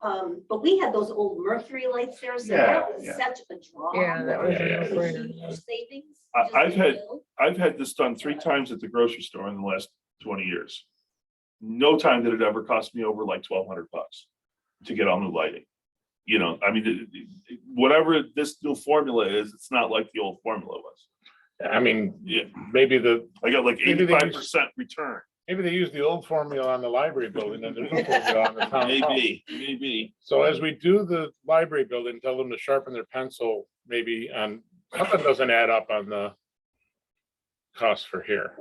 But we had those old Mercury lights there, so that was Yeah, such a draw. Yeah, that was a It was no-brainer. huge savings. just I've in had- bill. I've had this done 3 times at the grocery store in the last 20 years. No time did it ever cost me over like $1,200 to get all new lighting. You know, I mean, whatever this new formula is, it's not like the old formula was. I mean, Yeah, maybe I got like Maybe they use- 85% return. they use the old formula on the library building and the new formula on the town hall. Maybe. So as we do the library building, tell them to sharpen their pencil, maybe on, something doesn't add up on the cost for here.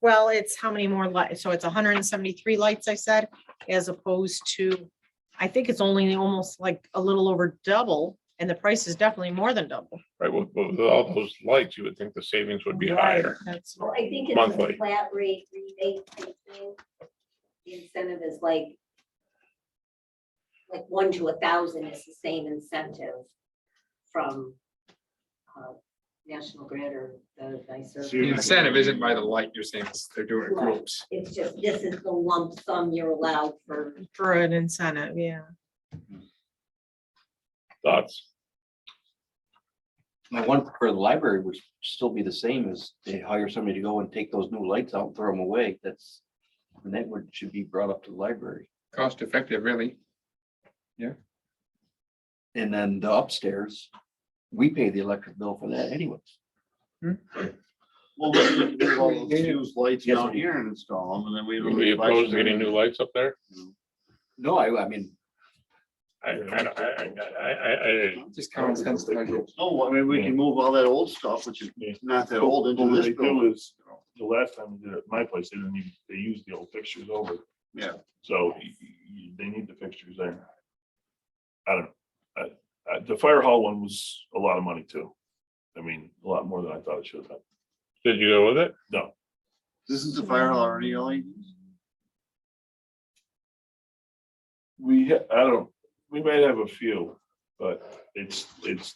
Well, it's how many more lights? So it's 173 lights, I said, as opposed to, I think it's only almost like a little over double, and the price is definitely more than double. Right, with all those lights, you would think the savings would be higher. That's Well, I think it's Monthly. a flat rate rebate type thing. The incentive is like 1 to 1,000 is the same incentive from National Grid or the nicer. So The incentive isn't by the light, you're saying they're doing it groups. It's just, this is the lump sum you're allowed for. For an incentive, yeah. Thoughts? The one for the library would still be the same as they hire somebody to go and take those new lights out and throw them away. That's, and that would, should be brought up to the library. Cost effective, really. And then the upstairs, we pay the electric bill for that anyways. Well, we can move all those used lights Yes, down we do. here and install them, and then we. don't Are you buy opposed to some getting new lights up there? No, I mean, Just common sense. No, I mean, we can move all that old stuff, which is not that old, into What this they do building. is, the last time we did it at my place, they didn't even, they used the old fixtures over. Yeah. So they need the fixtures there. I don't know. The fire hall one was a lot of money too. I mean, a lot more than I thought it should have been. Did you go with it? No, Isn't the fire hall already LEDs? I don't, we might have a few, but it's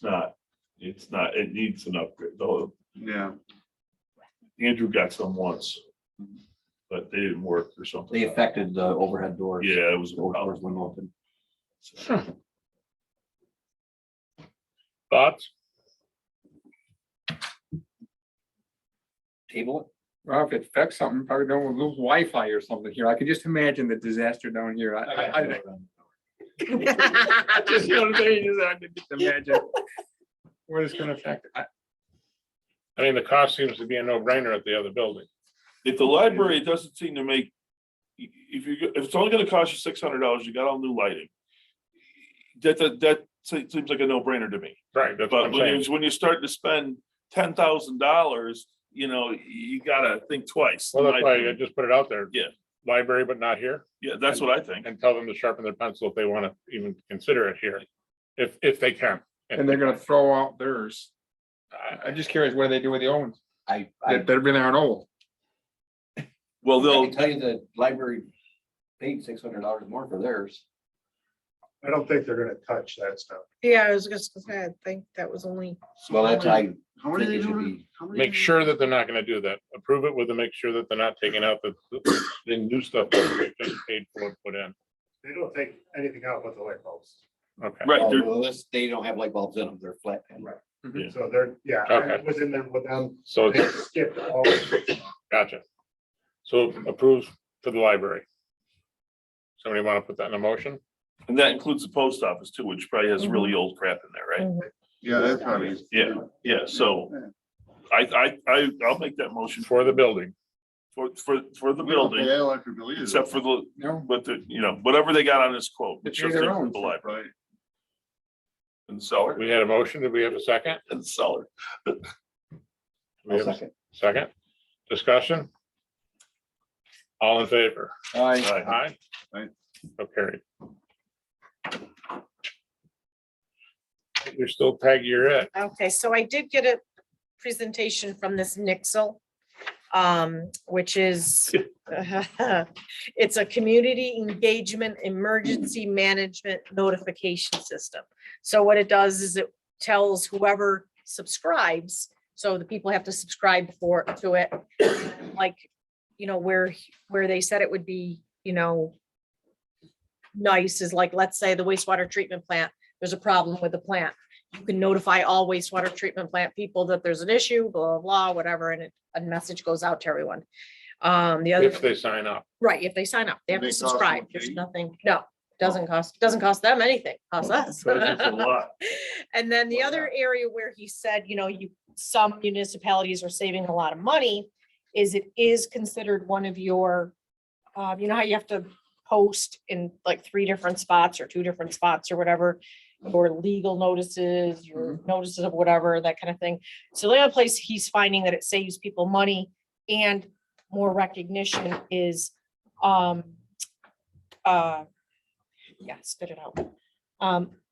not, it needs an upgrade. Though Yeah. Andrew got some once, but they didn't work or something. they affected the overhead doors. Yeah, it was a Those doors problem. wouldn't open. Thoughts? Table it. Well, if it affects something, probably don't lose Wi-Fi or something here. I could just imagine the disaster down here. I just, you know what I'm saying? I can just imagine what it's gonna affect. I mean, the cost seems to be a no-brainer at the other building. If the library doesn't seem to make, if it's only gonna cost you $600, you got all new lighting. That seems like a no-brainer to me. Right, that's what But I'm saying. when you start to spend $10,000, you gotta think twice. Well, that's why I just put it out there. Yeah. Library, but not here, Yeah, that's what I think. and tell them to sharpen their pencil if they want to even consider it here, if they can. And they're gonna throw out theirs. I'm just curious, what do they do with the old ones? I That really aren't old. Well, can they'll, tell you the library paid $600 more for theirs. I don't think they're gonna touch that stuff. Yeah, I was just gonna say, I think that was only. Well, that's, I How many think they it should doing? be, How many Make they sure that they're not gonna do that. Approve it with them, make sure that they're not taking out the new stuff that they just paid for and put in. They don't take anything out but the light bulbs. Okay. right, they're, well, they don't have light bulbs in them, they're flat. Right. Yeah. So they're, yeah, Okay. I was in there with them. So They it's, skipped all. gotcha. So approve for the library. Somebody want to put that in a motion? and that includes the post office too, which probably has really old crap in there, right? Yeah, that's probably. Yeah, so I'll make that motion For the building. for the We don't pay building, that electric bill either. except for the, No, but whatever they got on this quote, They which pay just their include own. the library Right. and the seller We had a motion. Did we have a second? and the seller. Do we have a Second. second? Discussion? All in favor? I, Aye. Aye. So carried. You're still Peggy, you're it. Okay, so I did get a presentation from this Nixle, which is, it's a community engagement emergency management notification system. So what it does is it tells whoever subscribes, so the people have to subscribe to it, like, where they said it would be, nice is like, let's say the wastewater treatment plant, there's a problem with the plant. You can notify all wastewater treatment plant people that there's an issue, blah, blah, blah, whatever, and a message goes out to everyone. The other, If they sign up. right, if they sign up, they have They to cost them a subscribe. There's fee? nothing, no, doesn't cost them anything, costs us. So it's a lot. And then the other area where he said, some municipalities are saving a lot of money is it is considered one of your, how you have to post in like 3 different spots or 2 different spots or whatever, or legal notices, your notices of whatever, that kind of thing. So the other place he's finding that it saves people money and more recognition is, spit it out.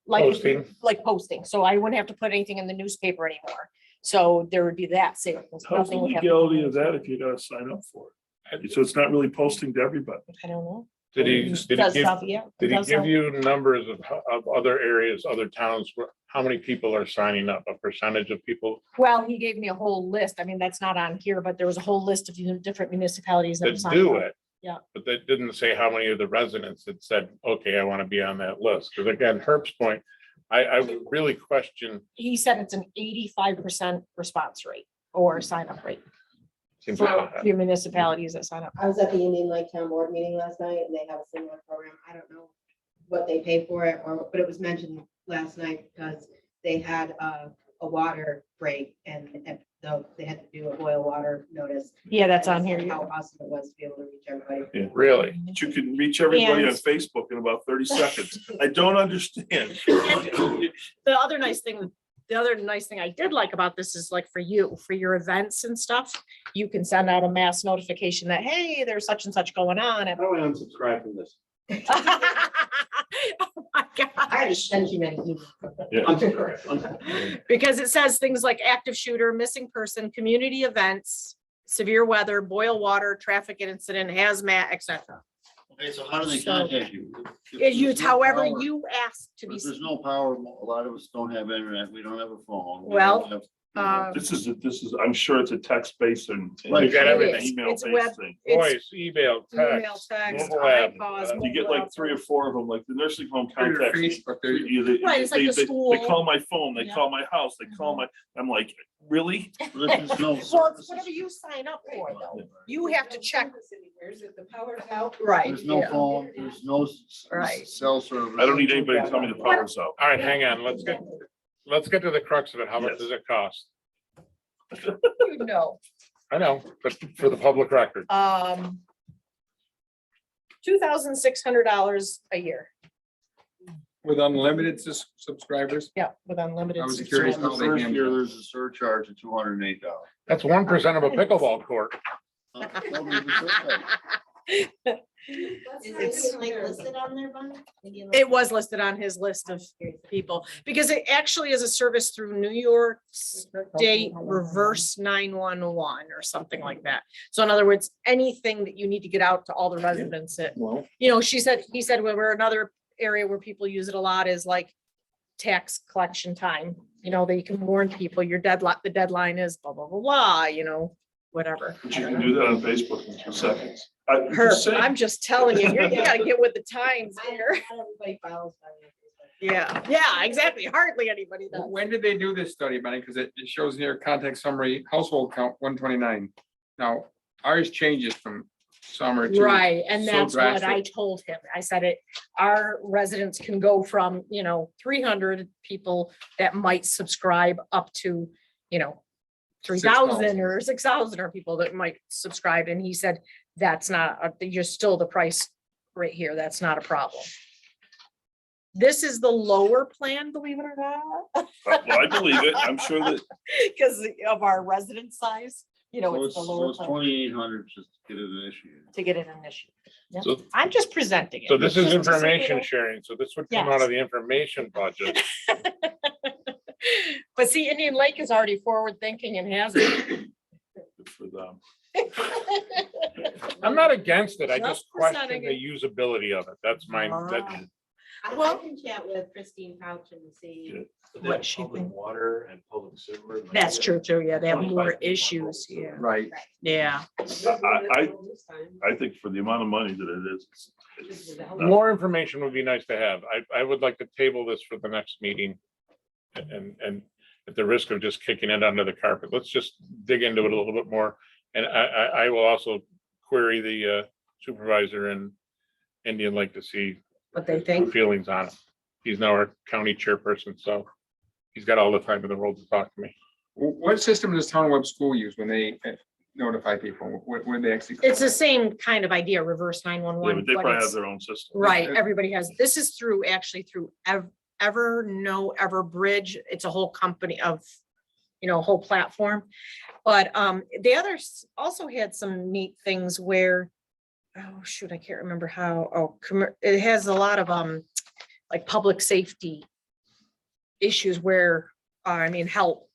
Posting. Like posting. So I wouldn't have to put anything in the newspaper anymore. So there would be that savings. How's the Nothing would have to- legality of that if you gotta sign up for it? So it's not really posting to everybody. I don't know. Did he Does stuff, yeah. did he does give help. you numbers of other areas, other towns, how many people are signing up, a percentage of people Well, he gave me a whole list. I mean, that's not on here, but there was a whole list of different municipalities that that have signed do up. it? Yeah. But they didn't say how many of the residents that said, okay, I want to be on that list. Because again, Herb's point, I would really question. He said it's an 85% response rate or sign up rate Seems for like a few municipalities that sign up. I was at the Indian Lake Town Board meeting last night and they have a similar program. I don't know what they pay for it or, but it was mentioned last night because they had a water break and so they had to do a boil water notice. Yeah, that's And on here. How awesome it was to be able to reach everybody. Really? But you can reach everybody on And- Facebook in about 30 seconds. I don't understand. The other nice thing I did like about this is like for you, for your events and stuff, you can send out a mass notification that, hey, there's such and such going on. And- How do I unsubscribe from this? Oh my I already gosh. sent you many emails. Yeah. Because it says things like active shooter, missing person, community events, severe weather, boil water, traffic incident, hazmat, etc. Okay, so how do they So- contact you? If You, there's no however power- you ask to be. If there's no power, a lot of us don't have internet, we don't have a phone. we Well, don't have, you know, This is, I'm sure it's a text-based and. Right. You got everything. It's Email-based web- thing. It's Voice, email, email, text, text, mobile app. iPods, You get like 3 or 4 of them, like the nursing home Their contacts me. Facebook, their- Right, it's like the They school. call my phone, they Yeah. call my house, they call my, I'm like, really? but if there's no Well, it's services, whatever you sign up for though. You have to check. If the power's out. Right. There's no yeah. phone, there's no Right. cell service. I don't need anybody to tell me the power's out. All right, hang on, let's get to the crux of it. How much Yes. does it cost? You know. I know, but for the public record, $2,600 a year. With unlimited subscribers. Yeah, with unlimited. I was curious The how they first handle year, it. there's a surcharge of $208. that's 1% of a pickleball court. Is It's- Indian Lake listed on there, Bonnie? Indian Lake? It was listed on his list of people, because it actually is a service through New York State Reverse 911 or something like that. So in other words, anything that you need to get out to all the residents that, Well, he said, well, we're another area where people use it a lot is like tax collection time, that you can warn people your deadline, the deadline is blah, blah, blah, blah, whatever. But you can do that on Facebook in 2 seconds. I'm Herb, just saying. I'm just telling you, you gotta get with the times here. Not everybody follows Bonnie on Facebook. Yeah, exactly. Hardly anybody does. When did they do this study, Benny? Because it shows here contact summary, household count 129. Now, ours changes from summer to. Right, and so that's what I drastic. told him. I said our residents can go from, 300 people that might subscribe up to, 3,000 or 6,000 or people that might subscribe. And he said, that's not, you're still the price right here. That's not a problem. This is the lower plan, believe it or not, Well, I believe it. I'm sure that because of our resident size, So it's the lower it's plan 2,800 just to get it initiated. to get it initiated. Yep. So- I'm just presenting it. So this is Just so you information know. sharing, so this would come out Yes. of the information budget. But see, Indian Lake is already forward thinking and has it. good for them. I'm not against it, I Just just question presenting the usability of it, that's my, that, I Well- can chat with Christine Couch and see. Yeah. What she Public thinks. water and public sewer. like That's that. true too. Yeah, they have 25 more people on issues. both, Yeah, Right. yeah. I think for the amount of money that it is, it's more information would be nice to have. I would like to table this for the next meeting. And at the risk of just kicking it under the carpet, let's just dig into it a little bit more. And I will also query the supervisor in Indian Lake to see What they the think. feelings on it. He's now our county chairperson, so he's got all the time in the world to talk to me. What system does Town Web School use when they notify people? When they actually? It's the same kind of idea, reverse yeah, 911. but they but probably have it's- their own system. Right, everybody has, this is through, actually through Everbridge. It's a whole company of, a whole platform. But the others also had some neat things where, oh shoot, I can't remember how, it has a lot of like public safety issues where, help.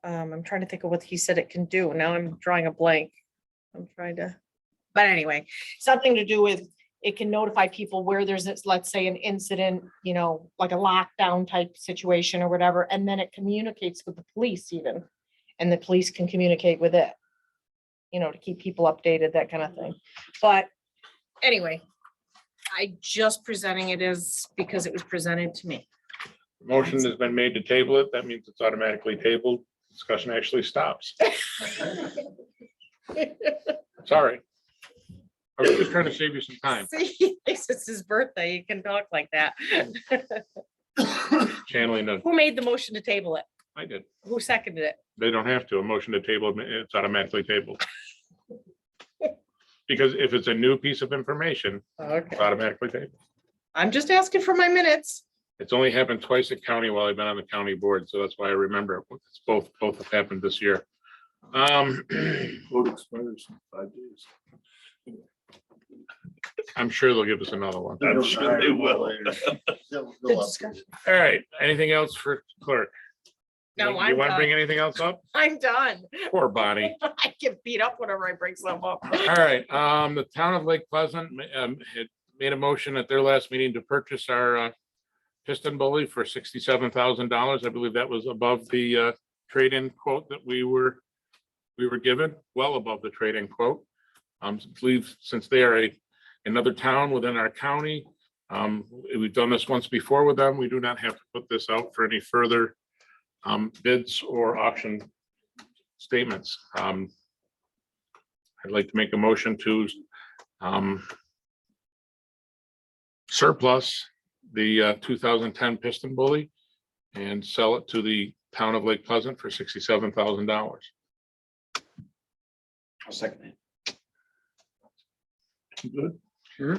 I'm trying to think of what he said it can do. Now I'm drawing a blank. But anyway, something to do with it can notify people where there's, let's say, an incident, you know, like a lockdown type situation or whatever, and then it communicates with the police even. And the police can communicate with it, you know, to keep people updated, that kind of thing. But anyway, I just presenting it as because it was presented to me. Motion has been made to table it. That means it's automatically tabled. Discussion actually stops. Sorry. I was just trying to save you some time. See, it's his birthday. You can talk like that. Channeling the, Who made the motion to table it? I did. Who seconded it? They don't have to. A motion to table, it's automatically tabled. Because if it's a new piece of information, Okay. it's automatically tabled. I'm just asking for my minutes. It's only happened twice at county while I've been on the county board, so that's why I remember it. It's both have happened this year. Vote expires in 5 days. I'm sure they'll give us another one. I'm sure they will. All right, anything else for clerk? No, You I'm want to bring done. anything else up? I'm done. Poor Bonnie. I get beat up whenever I bring some up. All right, the town of Lake Pleasant had made a motion at their last meeting to purchase our piston bully for $67,000. I believe that was above the trade-in quote that we were given, well above the trade-in quote. I believe since they are another town within our county, we've done this once before with them. We do not have to put this out for any further bids or auction statements. I'd like to make a motion to surplus the 2010 piston bully and sell it to the town of Lake Pleasant for $67,000. I'll second it. Good. Sure.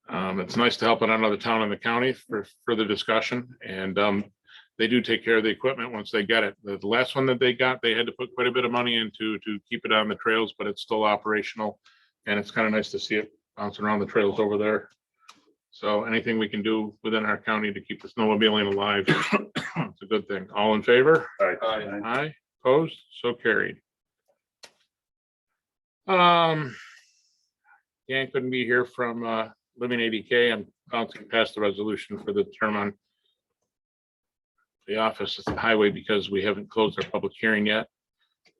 It's nice to help another town in the county for further discussion, and they do take care of the equipment once they get it. The last one that they got, they had to put quite a bit of money into to keep it on the trails, but it's still operational. And it's kind of nice to see it bouncing around the trails over there. So anything we can do within our county to keep the snowmobiling alive, it's a good thing. All in favor? Aye, opposed, so carried. Dan couldn't be here from Living 80K. I'm bouncing past the resolution for the term on the office at the highway because we haven't closed our public hearing yet.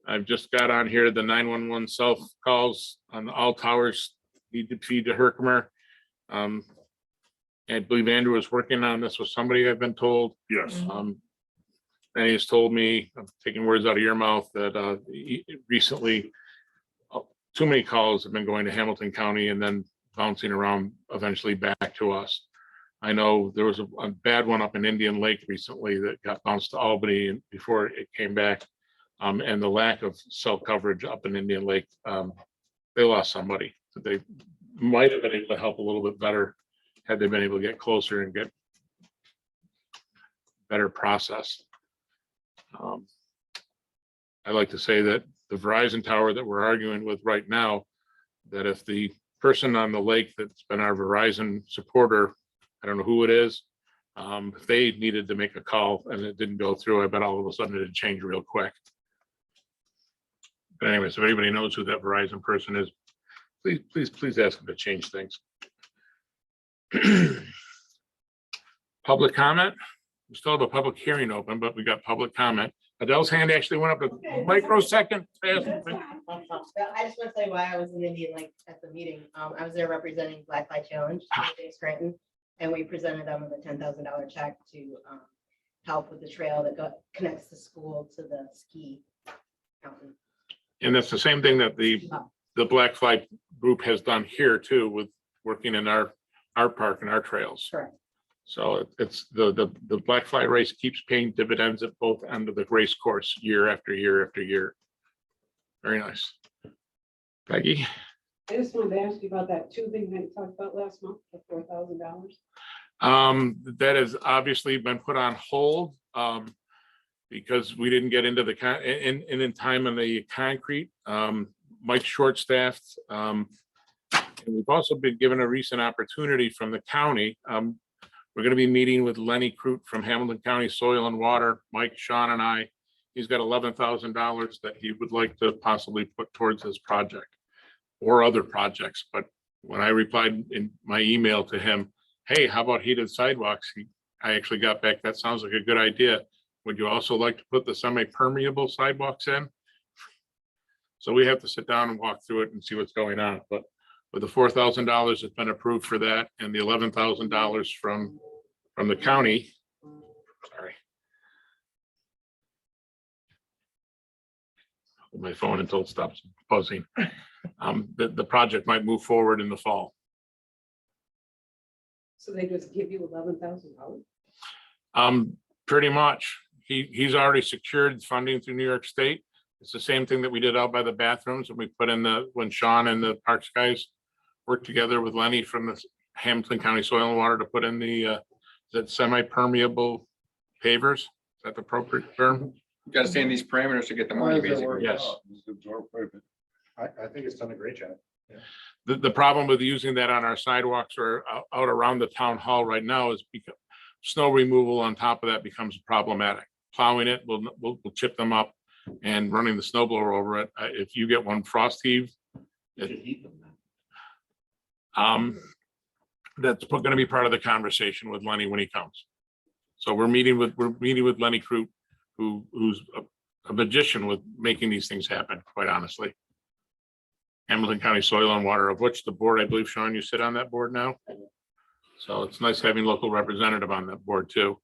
I've just got on here the 911 self calls on all towers need to feed to Herkimer. I believe Andrew was working on this with somebody, I've been told. Yes. And he's told me, I'm taking words out of your mouth, that recently too many calls have been going to Hamilton County and then bouncing around eventually back to us. I know there was a bad one up in Indian Lake recently that got bounced to Albany and before it came back. And the lack of cell coverage up in Indian Lake, they lost somebody that they might have been able to help a little bit better had they been able to get closer and get better process. I like to say that the Verizon tower that we're arguing with right now, that if the person on the lake that's been our Verizon supporter, I don't know who it is, if they needed to make a call and it didn't go through, I bet all of a sudden it'd change real quick. But anyways, if anybody knows who that Verizon person is, please ask them to change things. Public comment. We still have a public hearing open, but we got public comment. Adele's hand actually went up a microsecond. fast. I just want to say why I was in Indian Lake at the meeting. I was there representing Black Light Challenge, in Scranton, and we presented them with a $10,000 check to help with the trail that connects the school to the ski mountain. And that's the same thing that the Black Flag group has done here too, with working in our park and our trails. Correct. So it's the Black Fly race keeps paying dividends at both ends of the race course year after year after year. Very nice. Peggy? I just wanted to ask you about that tubing that you talked about last month, the $4,000. That has obviously been put on hold because we didn't get into the in time on the concrete. Mike short-staffed. And we've also been given a recent opportunity from the county. We're going to be meeting with Lenny Crute from Hamilton County Soil and Water, Mike, Sean, and I. He's got $11,000 that he would like to possibly put towards this project or other projects, but when I replied in my email to him, hey, how about heated sidewalks? I actually got back, that sounds like a good idea. Would you also like to put the semi-permeable sidewalks in? So we have to sit down and walk through it and see what's going on, but with the $4,000 that's been approved for that and the $11,000 from the county. Sorry. My phone until it stops buzzing. The project might move forward in the fall. So they just give you $11,000? Pretty much. He's already secured funding through New York State. It's the same thing that we did out by the bathrooms and we put in when Sean and the Parks guys worked together with Lenny from the Hamilton County Soil and Water to put in that semi-permeable pavers. Is that the appropriate term? You gotta stay in these parameters to get the money, basically. Yes. I think it's done a great job. The problem with using that on our sidewalks or out around the town hall right now is because snow removal on top of that becomes problematic. Plowing it will chip them up and running the snow blower over it. If you get one frost heave, that's going to be part of the conversation with Lenny when he comes. So we're meeting with Lenny Crute, who's a magician with making these things happen, quite honestly. Hamilton County Soil and Water, of which the board, I believe, Sean, you sit on that board now. So it's nice having local representative on that board too.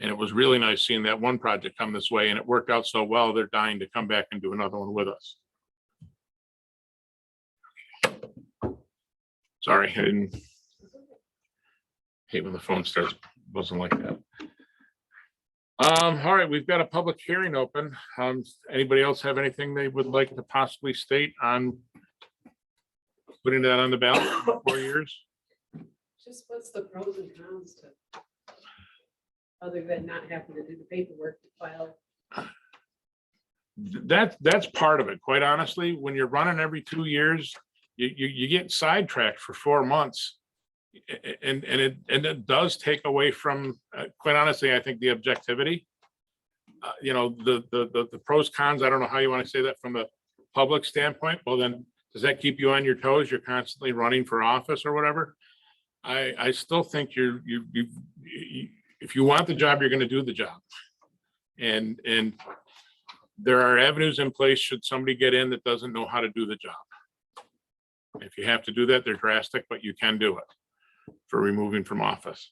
And it was really nice seeing that one project come this way and it worked out so well, they're dying to come back and do another one with us. Sorry, I didn't hate when the phone starts, wasn't like that. All right, we've got a public hearing open. Anybody else have anything they would like to possibly state on putting that on the ballot for 4 years? Just what's the pros and cons to, other than not having to do the paperwork to file? That's part of it, quite honestly. When you're running every 2 years, you get sidetracked for 4 months. And it does take away from, quite honestly, I think the objectivity. You know, the pros, cons, I don't know how you want to say that from the public standpoint. Well, then, does that keep you on your toes? You're constantly running for office or whatever. I still think if you want the job, you're going to do the job. And there are avenues in place should somebody get in that doesn't know how to do the job. If you have to do that, they're drastic, but you can do it for removing from office.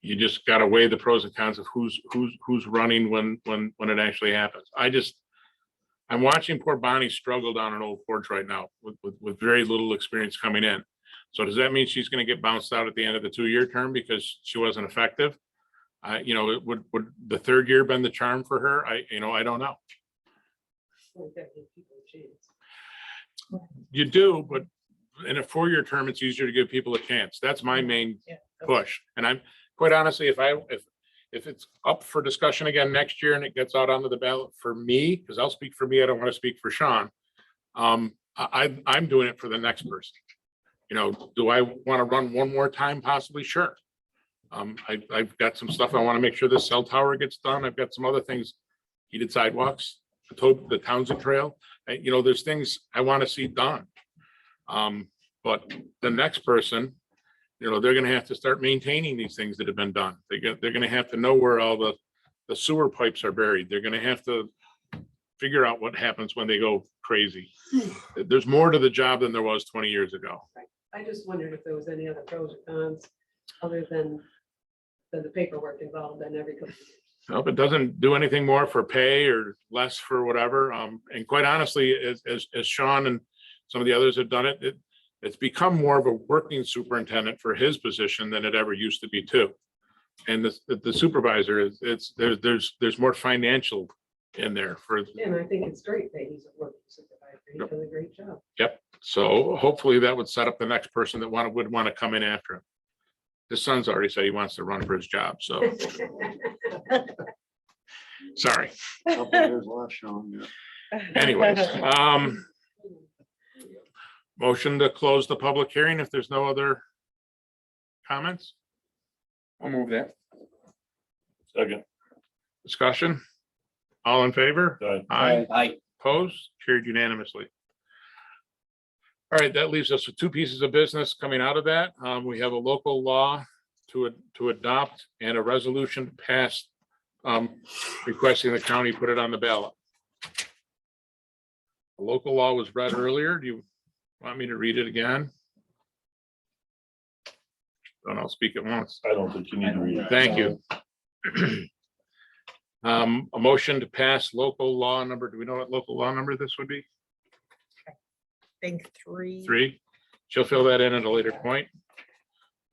You just got to weigh the pros and cons of who's running when it actually happens. I'm watching poor Bonnie struggle down in Old Forge right now with very little experience coming in. So does that mean she's going to get bounced out at the end of the 2-year term because she wasn't effective? You know, would the 3rd year been the charm for her? I don't know. You do, but in a 4-year term, it's easier to give people a chance. That's my main push. And I'm quite honestly, if it's up for discussion again next year and it gets out onto the ballot for me, because I'll speak for me, I don't want to speak for Sean. I'm doing it for the next person. You know, do I want to run one more time? Possibly, sure. I've got some stuff I want to make sure this cell tower gets done. I've got some other things, heated sidewalks, the Townsend Trail. You know, there's things I want to see done. But the next person, you know, they're going to have to start maintaining these things that have been done. They're going to have to know where all the sewer pipes are buried. They're going to have to figure out what happens when they go crazy. There's more to the job than there was 20 years ago. I just wondered if there was any other pros or cons other than the paperwork involved in every couple of years. Nope, it doesn't do anything more for pay or less for whatever. And quite honestly, as Sean and some of the others have done it, it's become more of a working superintendent for his position than it ever used to be too. And the supervisor there's more financial in there for. And I think it's great that he's a working supervisor. He Yep. does a great job. Yep. So hopefully that would set up the next person that would want to come in after him. His son's already said he wants to run for his job, so sorry. Couple years left, Sean, yeah. Anyways, motion to close the public hearing if there's no other comments, I'll move that. Second. discussion. All in favor? Aye. Aye. I, Opposed? Carried unanimously. All right, that leaves us with two pieces of business coming out of that. We have a local law to adopt and a resolution to pass requesting the county put it on the ballot. The local law was read earlier. Do you want me to read it again? Then I'll speak at once. I don't think you need to read it. Thank you. A motion to pass local law number. Do we know what local law number this would be? Think three. 3. She'll fill that in at a later point.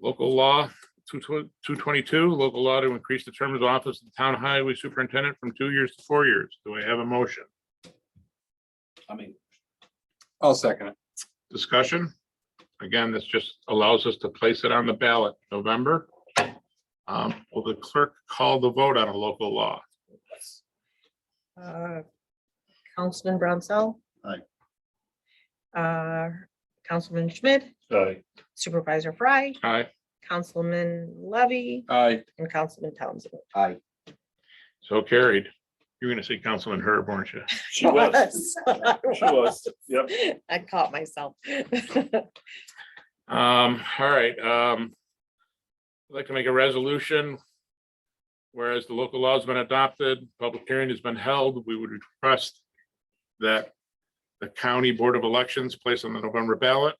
Local law 222, local law to increase the term of office of the town highway superintendent from 2 years to 4 years. Do I have a motion? I mean, I'll second it. Discussion? Again, this just allows us to place it on the ballot November. Will the clerk call the vote on a local law? Councilman Brownsell. Aye. Councilman Schmidt, Aye. Supervisor Fry, Aye. Councilman Levy, Aye. and Councilman Townsend. I, So carried. You're gonna say Councilman Herb, weren't you? She was. She was. Yep. I caught myself. All right, I'd like to make a resolution. Whereas the local law has been adopted, public hearing has been held, we would request that the county board of elections place on the November ballot.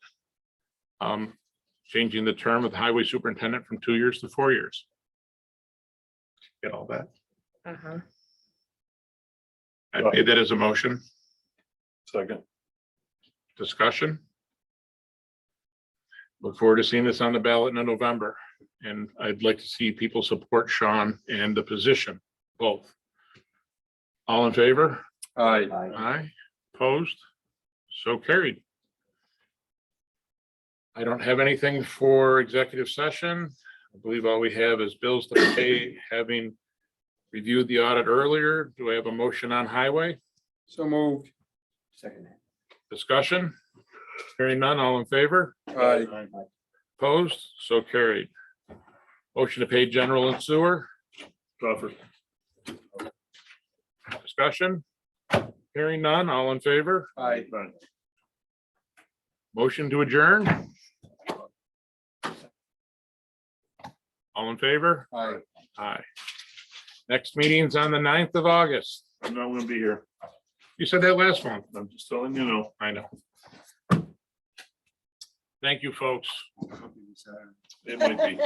Changing the term of the highway superintendent from 2 years to 4 years. Get all that? Uh-huh. I made that as a motion. Second. Discussion. Look forward to seeing this on the ballot in November, and I'd like to see people support Sean and the position, both. All in favor? Aye. Aye. Opposed? So carried. I don't have anything for executive session. I believe all we have is bills to pay, having reviewed the audit earlier. Do I have a motion on highway? So moved. second that. Discussion? Hearing none, all in favor? Aye. Opposed? So carried. Motion to pay general and sewer. Crawford. Discussion? Hearing none, all in favor? Aye. Aye. Motion to adjourn? All in favor? Aye. Aye. Next meeting's on the 9th of August. I'm not gonna be here. You said that last month. I'm just telling you know. I know. Thank you, folks. It might be.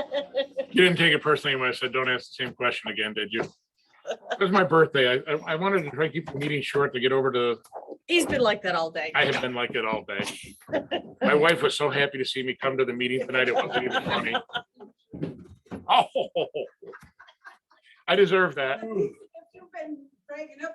You didn't take it personally when I said, don't ask the same question again, did you? It was my birthday. I wanted to try to keep the meeting short to get over to, He's been like that all day. I have been like it all day. My wife was so happy to see me come to the meeting tonight. It wasn't even funny. Oh, I deserve that. You've been breaking up